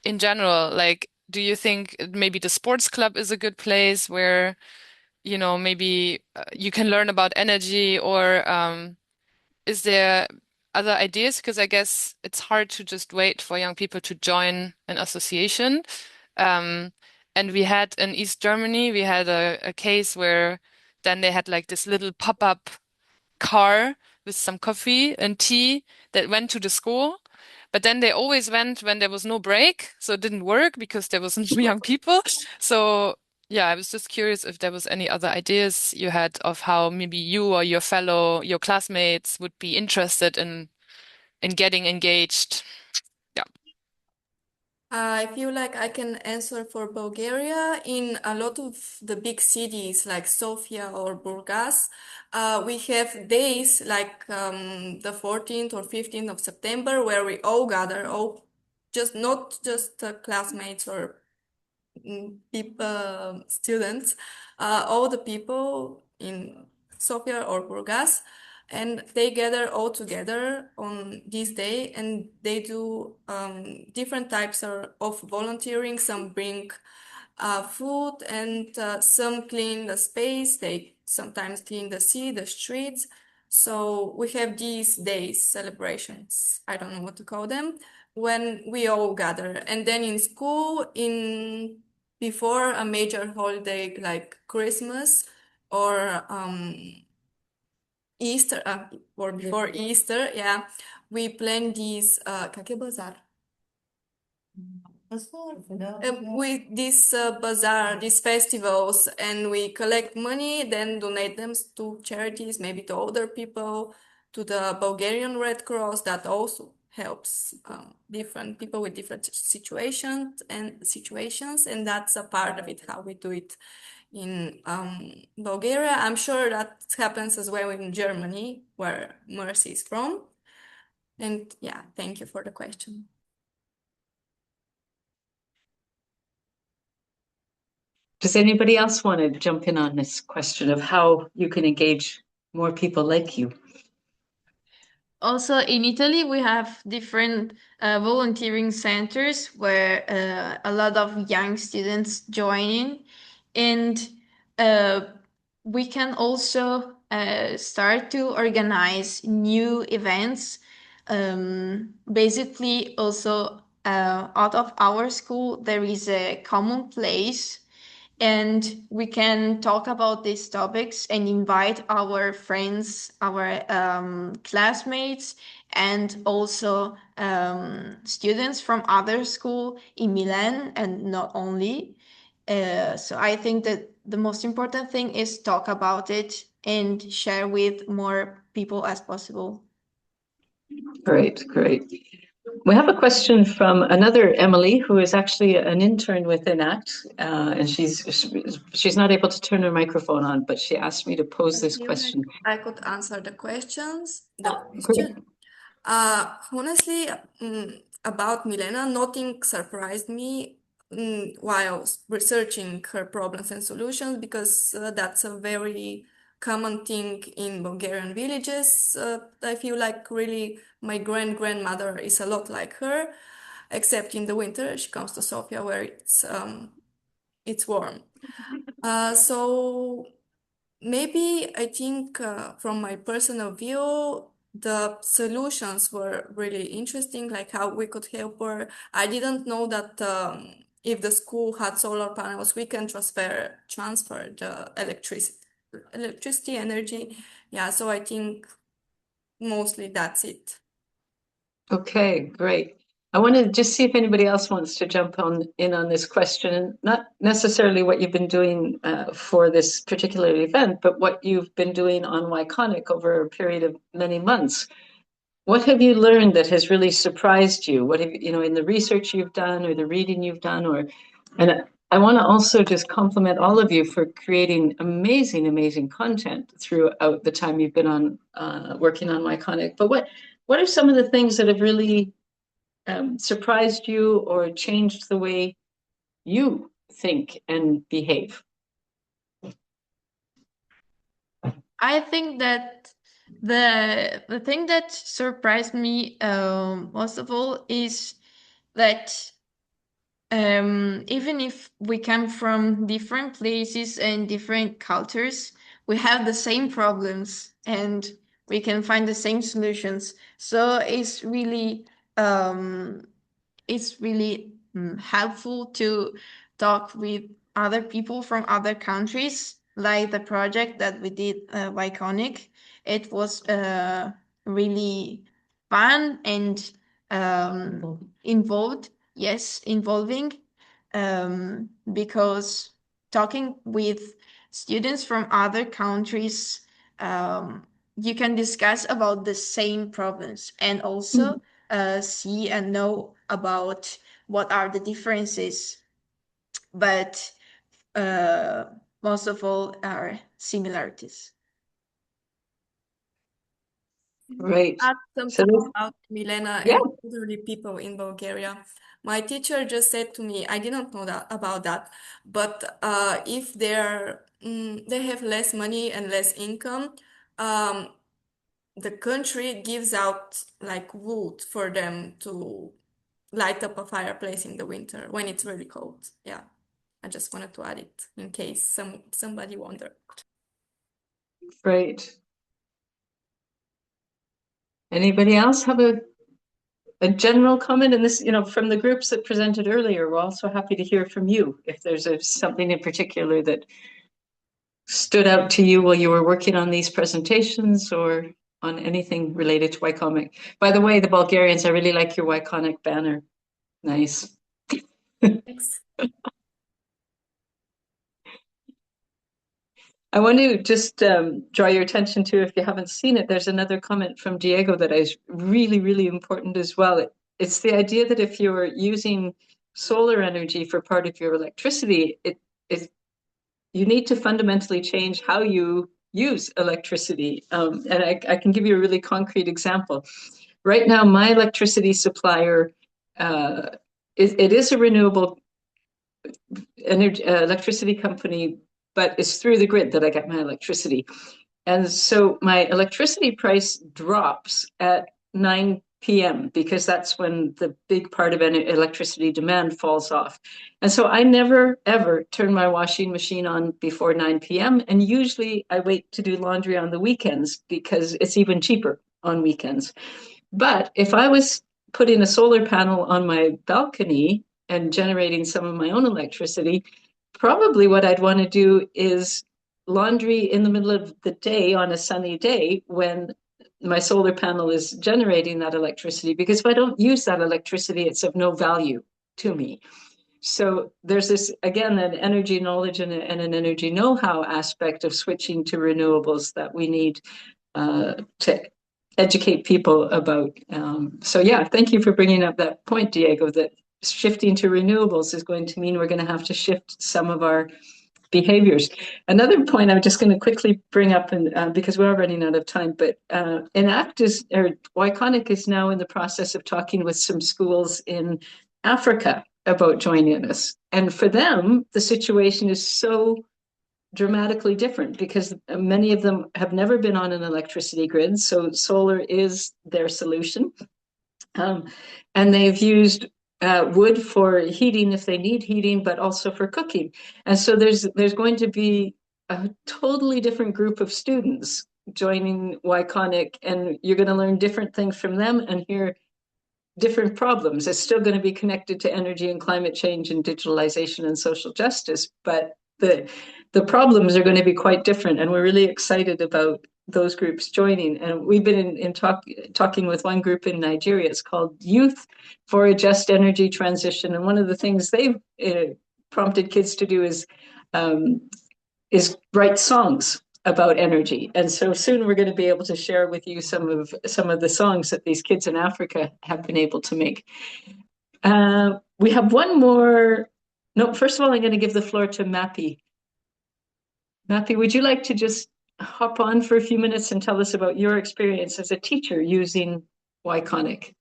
in general? Like, do you think maybe the sports club is a good place where, maybe you can learn about energy, or is there other ideas? Because I guess it's hard to just wait for young people to join an association. And we had in East Germany, we had a case where then they had like this little pop-up car with some coffee and tea that went to the school. But then they always went when there was no break, so it didn't work because there wasn't young people. So yeah, I was just curious if there was any other ideas you had of how maybe you or your classmates would be interested in getting engaged. Yeah. I feel like I can answer for Bulgaria. In a lot of the big cities like Sofia or Burgas, we have days like the 14th or 15th of September where we all gather, all just not just classmates or people, students, all the people in Sofia or Burgas, and they gather all together on this day, and they do different types of volunteering. Some bring food, and some clean the space. They sometimes clean the sea, the streets. So we have these days, celebrations, I don't know what to call them, when we all gather. And then in school, before a major holiday like Christmas or Easter, or before Easter, yeah, we plan these kake bazar. With this bazaar, these festivals, and we collect money, then donate them to charities, maybe to older people, to the Bulgarian Red Cross, that also helps different people with different situations, and that's a part of it, how we do it in Bulgaria. I'm sure that happens as well in Germany, where Mercy is from. And yeah, thank you for the question. Does anybody else want to jump in on this question of how you can engage more people like you? Also, in Italy, we have different volunteering centers where a lot of young students join in, and we can also start to organize new events. Basically, also out of our school, there is a common place, and we can talk about these topics and invite our friends, our classmates, and also students from other school in Milan, and not only. So I think that the most important thing is talk about it and share with more people as possible. Great, great. We have a question from another Emily, who is actually an intern with Enact, and she's not able to turn her microphone on, but she asked me to pose this question. I could answer the questions. Great. Honestly, about Milena, nothing surprised me while researching her problems and solutions, because that's a very common thing in Bulgarian villages. I feel like really my grandmother is a lot like her, except in the winter she comes to Sofia where it's warm. So maybe I think from my personal view, the solutions were really interesting, like how we could help her. I didn't know that if the school had solar panels, we can transfer the electricity energy. Yeah, so I think mostly that's it. Okay, great. I want to just see if anybody else wants to jump in on this question, not necessarily what you've been doing for this particular event, but what you've been doing on Yconic over a period of many months. What have you learned that has really surprised you? What have you in the research you've done or the reading you've done, and I want to also just compliment all of you for creating amazing content throughout the time you've been on working on Yconic. But what are some of the things that have really surprised you or changed the way you think and behave? I think that the thing that surprised me most of all is that even if we come from different places and different cultures, we have the same problems, and we can find the same solutions. So it's really helpful to talk with other people from other countries, like the project that we did, Yconic. It was really fun and involving, because talking with students from other countries, you can discuss about the same problems and also see and know about what are the differences, but most of all are similarities. Right. Add So something this- about Milena Yeah. and elderly people in Bulgaria. My teacher just said to me, I didn't know about that, but if they have less money and less income, the country gives out like wood for them to light up a fireplace in the winter when it's really cold. Yeah, I just wanted to add it in case somebody wondered. Right. Anybody else have a general comment? And this, from the groups that presented earlier, we're also happy to hear from you if there's something in particular that stood out to you while you were working on these presentations or on anything related to Yconic. By the way, the Bulgarians, I really like your Yconic banner. Nice. Thanks. I want to just draw your attention to, if you haven't seen it, there's another comment from Diego that is really, really important as well. It's the idea that if you're using solar energy for part of your electricity, you need to fundamentally change how you use electricity. And I can give you a really concrete example. Right now, my electricity supplier, it is a renewable electricity company, but it's through the grid that I get my electricity. And so my electricity price drops at 9 p.m. because that's when the big part of electricity demand falls off. And so I never, ever turn my washing machine on before 9 p.m. And usually I wait to do laundry on the weekends because it's even cheaper on weekends. But if I was putting a solar panel on my balcony and generating some of my own electricity, probably what I'd want to do is laundry in the middle of the day on a sunny day when my solar panel is generating that electricity, because if I don't use that electricity, it's of no value to me. So there's this, again, an energy knowledge and an energy know-how aspect of switching to renewables that we need to educate people about. So yeah, thank you for bringing up that point, Diego, that shifting to renewables is going to mean we're going to have to shift some of our behaviors. Another point I'm just going to quickly bring up, and because we're running out of time, but Yconic is now in the process of talking with some schools in Africa about joining us. And for them, the situation is so dramatically different because many of them have never been on an electricity grid. So solar is their solution. And they've used wood for heating if they need heating, but also for cooking. And so there's going to be a totally different group of students joining Yconic, and you're going to learn different things from them and hear different problems. It's still going to be connected to energy and climate change and digitalization and social justice, but the problems are going to be quite different. And we're really excited about those groups joining. And we've been talking with one group in Nigeria. It's called Youth for a Just Energy Transition. And one of the things they've prompted kids to do is write songs about energy. And so soon we're going to be able to share with you some of the songs that these kids in Africa have been able to make. We have one more. No, first of all, I'm going to give the floor to Mappy. Mappy, would you like to just hop on for a few minutes and tell us about your experience as a teacher using Yconic?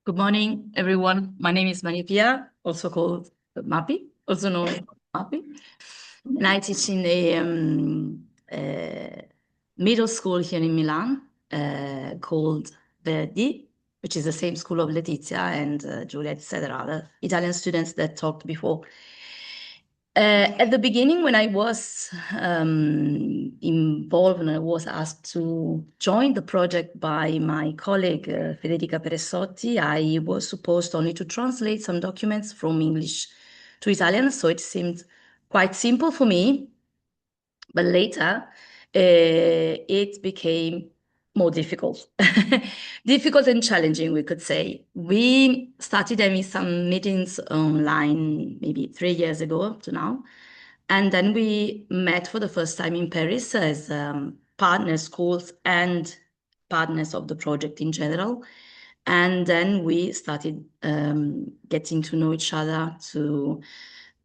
Good morning, everyone. My name is Maria, also called Mappy, also known as Mappy. And I teach in a middle school here in Milan called Verdi, which is the same school of Letizia and Giulia, etc., the Italian students that talked before. At the beginning, when I was involved and I was asked to join the project by my colleague Federica Peressotti, I was supposed only to translate some documents from English to Italian, so it seemed quite simple for me. But later, it became more difficult, difficult and challenging, we could say. We started having some meetings online maybe 3 years ago up to now. And then we met for the first time in Paris as partner schools and partners of the project in general. And then we started getting to know each other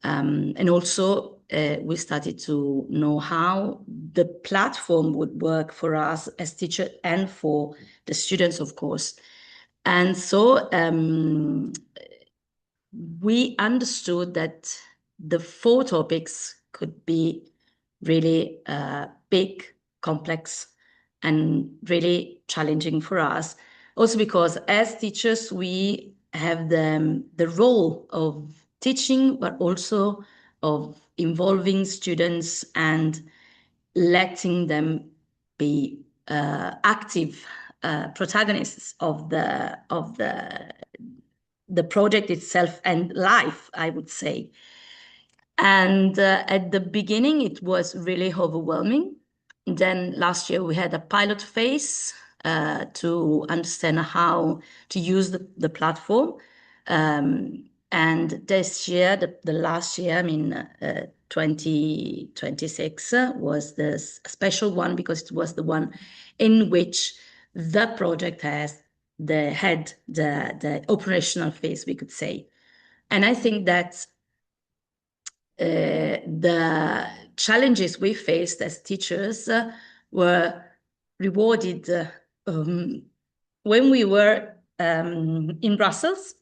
and also we started to know how the platform would work for us as teachers and for the students, of course. And so we understood that the 4 topics could be really big, complex, and really challenging for us. Also because as teachers, we have the role of teaching, but also of involving students and letting them be active protagonists of the project itself and life, I would say. And at the beginning, it was really overwhelming. Then last year, we had a pilot phase to understand how to use the platform. And this year, the last year, I mean, 2026 was the special one because it was the one in which the project had the operational phase, we could say. And I think that the challenges we faced as teachers were rewarded when we were in Brussels,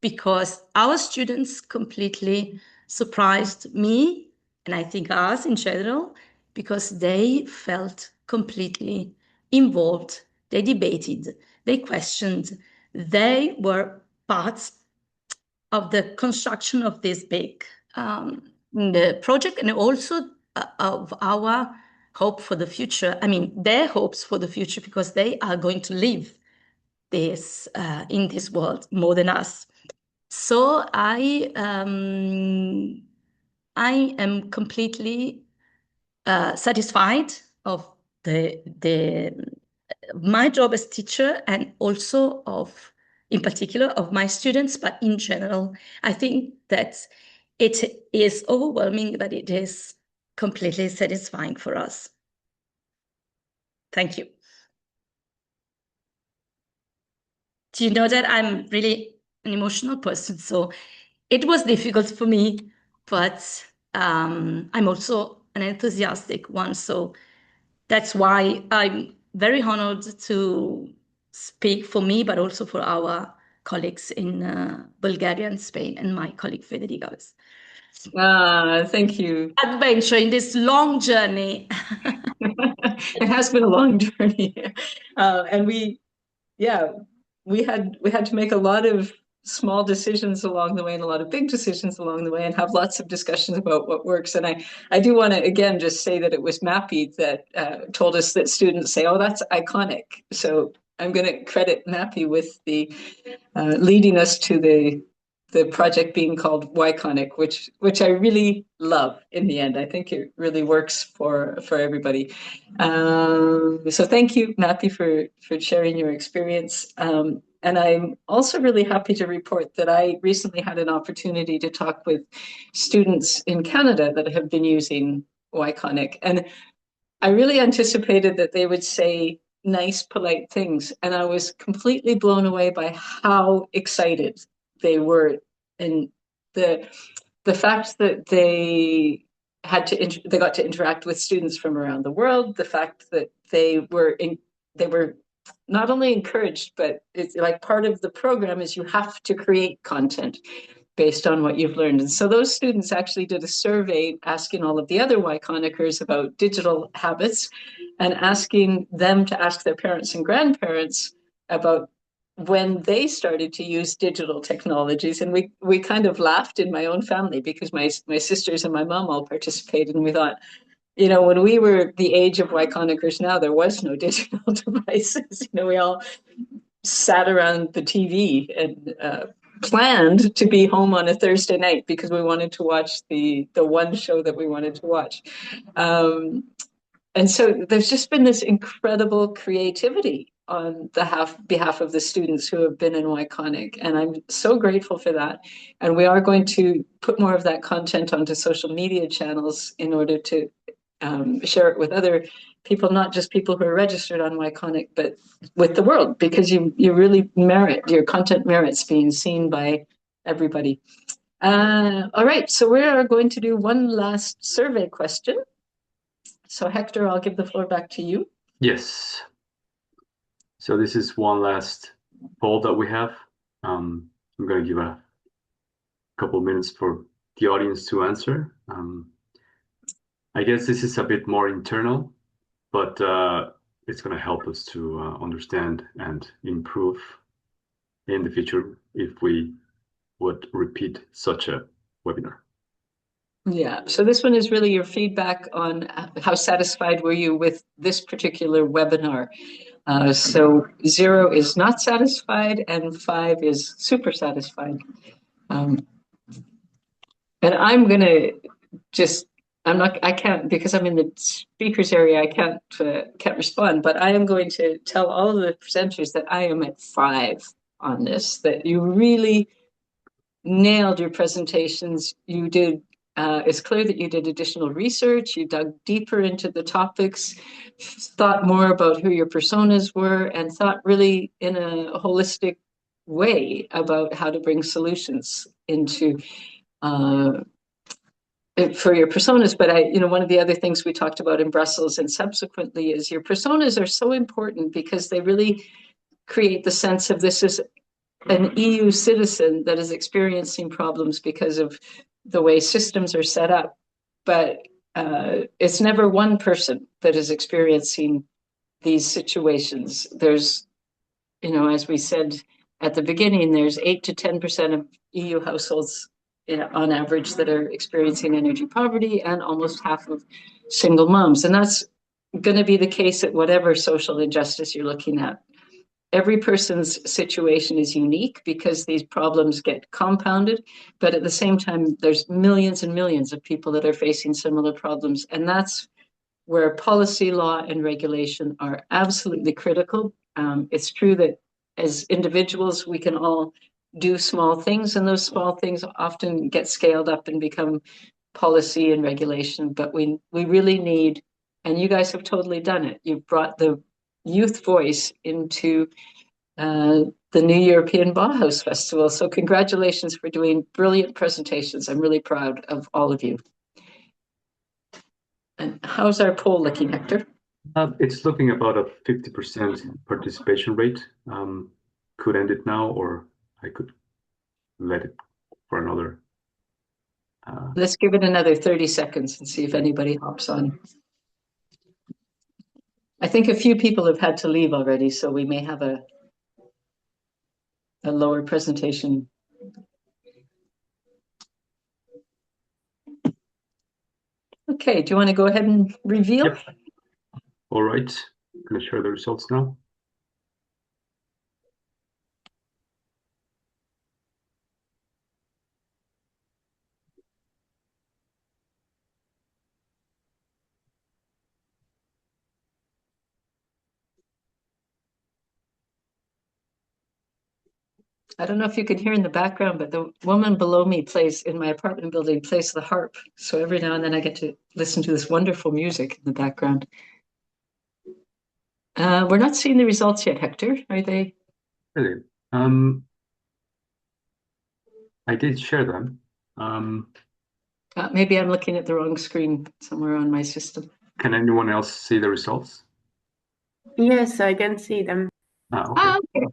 because our students completely surprised me, and I think us in general, because they felt completely involved. They debated, they questioned, they were parts of the construction of this big the project, and also of our hope for the future. I mean, their hopes for the future, because they are going to live this in this world more than us. So I am completely satisfied of my job as teacher, and also of, in particular, of my students, but in general, I think that it is overwhelming, but it is completely satisfying for us. Thank you. Do you know that I'm really an emotional person? So it was difficult for me, but I'm also an enthusiastic one. So that's why I'm very honored to speak for me, but also for our colleagues in Bulgaria and Spain, and my colleague Federica. Thank you. Adventure in this long journey. It has been a long journey. And we had to make a lot of small decisions along the way and a lot of big decisions along the way, and have lots of discussions about what works. And I do want to again just say that it was Mappy that told us that students say, "Oh, that's Yconic." So I'm going to credit Mappy with the leading us to the project being called Yconic, which I really love in the end. I think it really works for everybody. So thank you, Mappy, for sharing your experience. And I'm also really happy to report that I recently had an opportunity to talk with students in Canada that have been using Yconic. And I really anticipated that they would say nice, polite things. And I was completely blown away by how excited they were. And the fact that they got to interact with students from around the world, the fact that they were not only encouraged, but it's like part of the program is you have to create content based on what you've learned. And so those students actually did a survey asking all of the other Yconickers about digital habits, and asking them to ask their parents and grandparents about when they started to use digital technologies, and we kind of laughed in my own family because my sisters and my mom all participated, and we thought, you know, when we were the age of Yconickers now, there was no digital devices. You know, we all sat around the TV and planned to be home on a Thursday night because we wanted to watch the one show that we wanted to watch. And so there's just been this incredible creativity on the behalf of the students who have been in Yconic, and I'm so grateful for that. And we are going to put more of that content onto social media channels in order to share it with other people, not just people who are registered on Yconic, but with the world, because you really your content merits being seen by everybody. All right, so we are going to do one last survey question. So Hector, I'll give the floor back to you. Yes. So this is one last poll that we have. I'm going to give a couple minutes for the audience to answer. I guess this is a bit more internal, but it's going to help us to understand and improve in the future if we would repeat such a webinar. Yeah, so this one is really your feedback on how satisfied were you with this particular webinar. So 0 is not satisfied and 5 is super satisfied. And I'm gonna I can't, because I'm in the speakers area, I can't respond, but I am going to tell all of the presenters that I am at 5 on this, that you really nailed your presentations. You did, it's clear that you did additional research, you dug deeper into the topics, thought more about who your personas were, and thought really in a holistic way about how to bring solutions into for your personas. But one of the other things we talked about in Brussels and subsequently is your personas are so important because they really create the sense of this is an EU citizen that is experiencing problems because of the way systems are set up. But it's never one person that is experiencing these situations. There's, as we said at the beginning, there's 8 to 10% of EU households on average that are experiencing energy poverty, and almost half of single moms. And that's going to be the case at whatever social injustice you're looking at. Every person's situation is unique because these problems get compounded, but at the same time, there's millions and millions of people that are facing similar problems. And that's where policy, law, and regulation are absolutely critical. It's true that as individuals, we can all do small things, and those small things often get scaled up and become policy and regulation. But we really need, and you guys have totally done it. You've brought the youth voice into the new European Bauhaus Festival. So congratulations for doing brilliant presentations. I'm really proud of all of you. And how's our poll looking, Hector? It's looking about a 50% participation rate. Could end it now, or I could let it for another. Let's give it another 30 seconds and see if anybody hops on. I think a few people have had to leave already, so we may have a lower presentation. Okay, do you want to go ahead and reveal? Yep. All right, I'm going to share the results now. I don't know if you can hear in the background, but the woman below me in my apartment building, plays the harp. So every now and then I get to listen to this wonderful music in the background. We're not seeing the results yet, Hector. Are they? Really? I did share them. Maybe I'm looking at the wrong screen somewhere on my system. Can anyone else see the results? Yes, I can see them. Okay. Okay.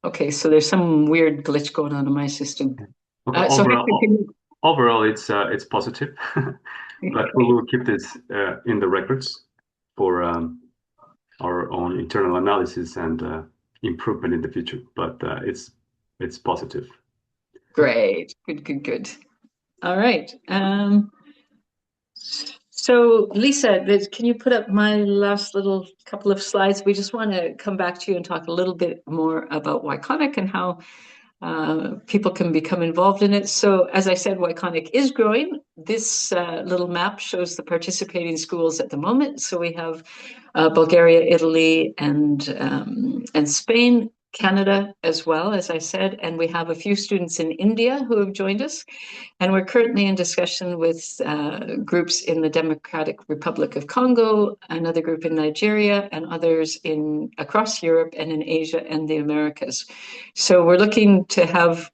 Okay, so there's some weird glitch going on in my system. Okay, So overall, it's positive, but we will keep this in the records for our own internal analysis and improvement in the future, but it's positive. Great. Good. All right. So Lisa, can you put up my last little couple of slides? We just want to come back to you and talk a little bit more about Yconic and how people can become involved in it. So as I said, Yconic is growing. This little map shows the participating schools at the moment. So we have Bulgaria, Italy, and Spain, Canada as well, as I said, and we have a few students in India who have joined us. And we're currently in discussion with groups in the Democratic Republic of Congo, another group in Nigeria, and others across Europe and in Asia and the Americas. So we're looking to have,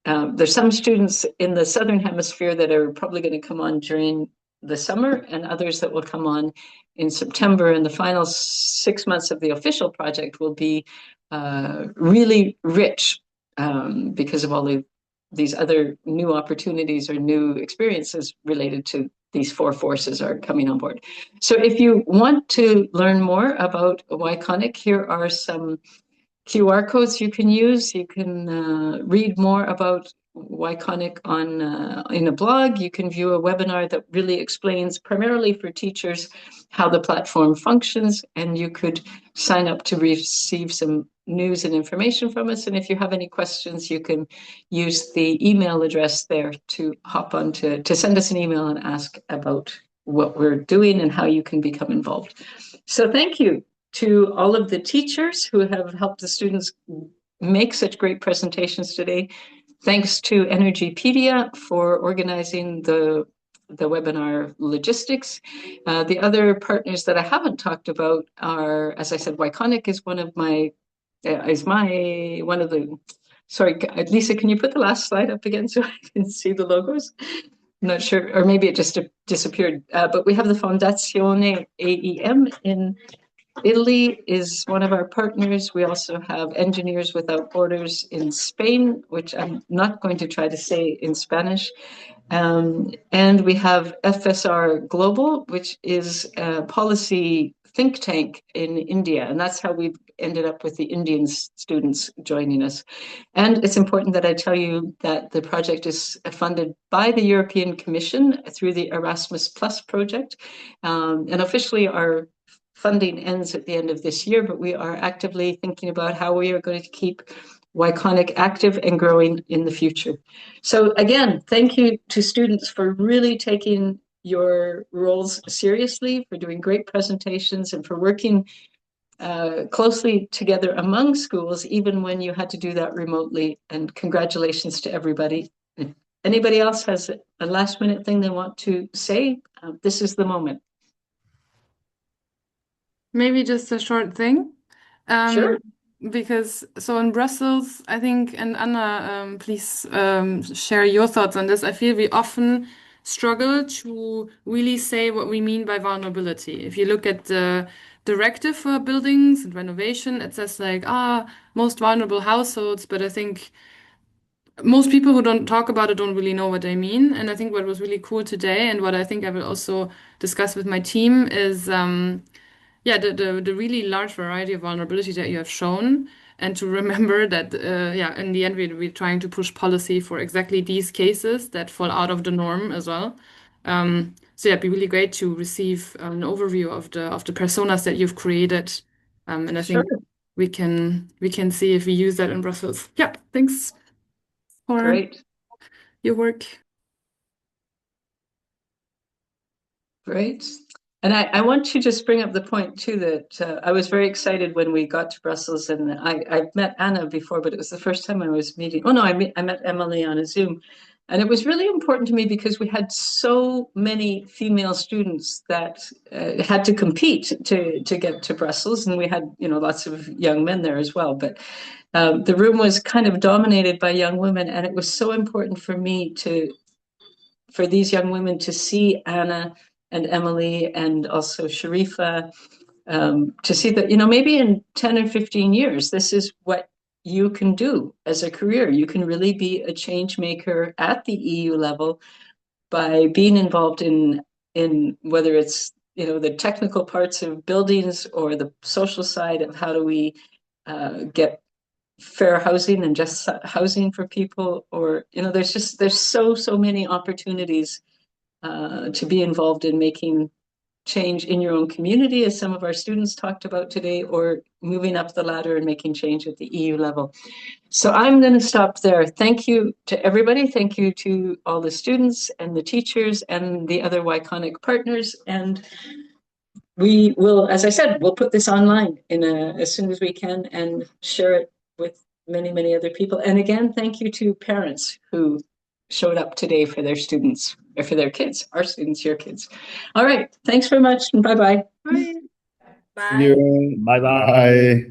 there's some students in the Southern Hemisphere that are probably going to come on during the summer, and others that will come on in September. And the final 6 months of the official project will be really rich because of all these other new opportunities or new experiences related to these 4 forces are coming on board. So if you want to learn more about Yconic, here are some QR codes you can use. You can read more about Yconic in a blog. You can view a webinar that really explains, primarily for teachers, how the platform functions, and you could sign up to receive some news and information from us. And if you have any questions, you can use the email address there to hop on to send us an email and ask about what we're doing and how you can become involved. So thank you to all of the teachers who have helped the students make such great presentations today. Thanks to Energypedia for organizing the webinar logistics. The other partners that I haven't talked about are, as I said, Yconic is one of the, sorry, Lisa, can you put the last slide up again so I can see the logos? I'm not sure, or maybe it just disappeared. But we have the Fondazione AEM in Italy is one of our partners. We also have Engineers Without Borders in Spain, which I'm not going to try to say in Spanish. And we have FSR Global, which is a policy think tank in India. And that's how we've ended up with the Indian students joining us. And it's important that I tell you that the project is funded by the European Commission through the Erasmus Plus project. And officially our funding ends at the end of this year, but we are actively thinking about how we are going to keep Yconic active and growing in the future. So again, thank you to students for really taking your roles seriously, for doing great presentations, and for working closely together among schools, even when you had to do that remotely. And congratulations to everybody. If anybody else has a last minute thing they want to say, this is the moment. Maybe just a short thing. Sure. Because so in Brussels, I think, and Anna, please share your thoughts on this. I feel we often struggle to really say what we mean by vulnerability. If you look at the directive for buildings and renovation, it says like, most vulnerable households, but I think most people who don't talk about it don't really know what they mean. And I think what was really cool today, and what I think I will also discuss with my team, is the really large variety of vulnerability that you have shown, and to remember that in the end we're trying to push policy for exactly these cases that fall out of the norm as well. So it'd be really great to receive an overview of the personas that you've created, and I think we can see if we use that in Brussels. Yeah, thanks for your work. Great. And I want to just bring up the point too that I was very excited when we got to Brussels, and I've met Anna before, but it was the first time I was meeting. Oh no, I met Emily on a Zoom, and it was really important to me because we had so many female students that had to compete to get to Brussels, and we had lots of young men there as well. But the room was kind of dominated by young women, and it was so important for me for these young women to see Anna and Emily and also Sharifa, to see that, maybe in 10 or 15 years, this is what you can do as a career. You can really be a change maker at the EU level by being involved in whether it's, the technical parts of buildings or the social side of how do we get fair housing and just housing for people, or there's so many opportunities to be involved in making change in your own community, as some of our students talked about today, or moving up the ladder and making change at the EU level. So I'm going to stop there. Thank you to everybody. Thank you to all the students and the teachers and the other Yconic partners. And we will, as I said, we'll put this online as soon as we can and share it with many other people. And again, thank you to parents who showed up today for their students, or for their kids, our students, your kids. All right. Thanks very much. And bye-bye. Bye. Bye. Bye-bye.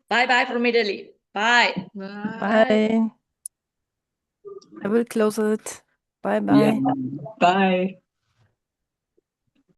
Bye-bye from Italy. Bye. Bye. I will close it. Bye-bye. Yeah. Bye.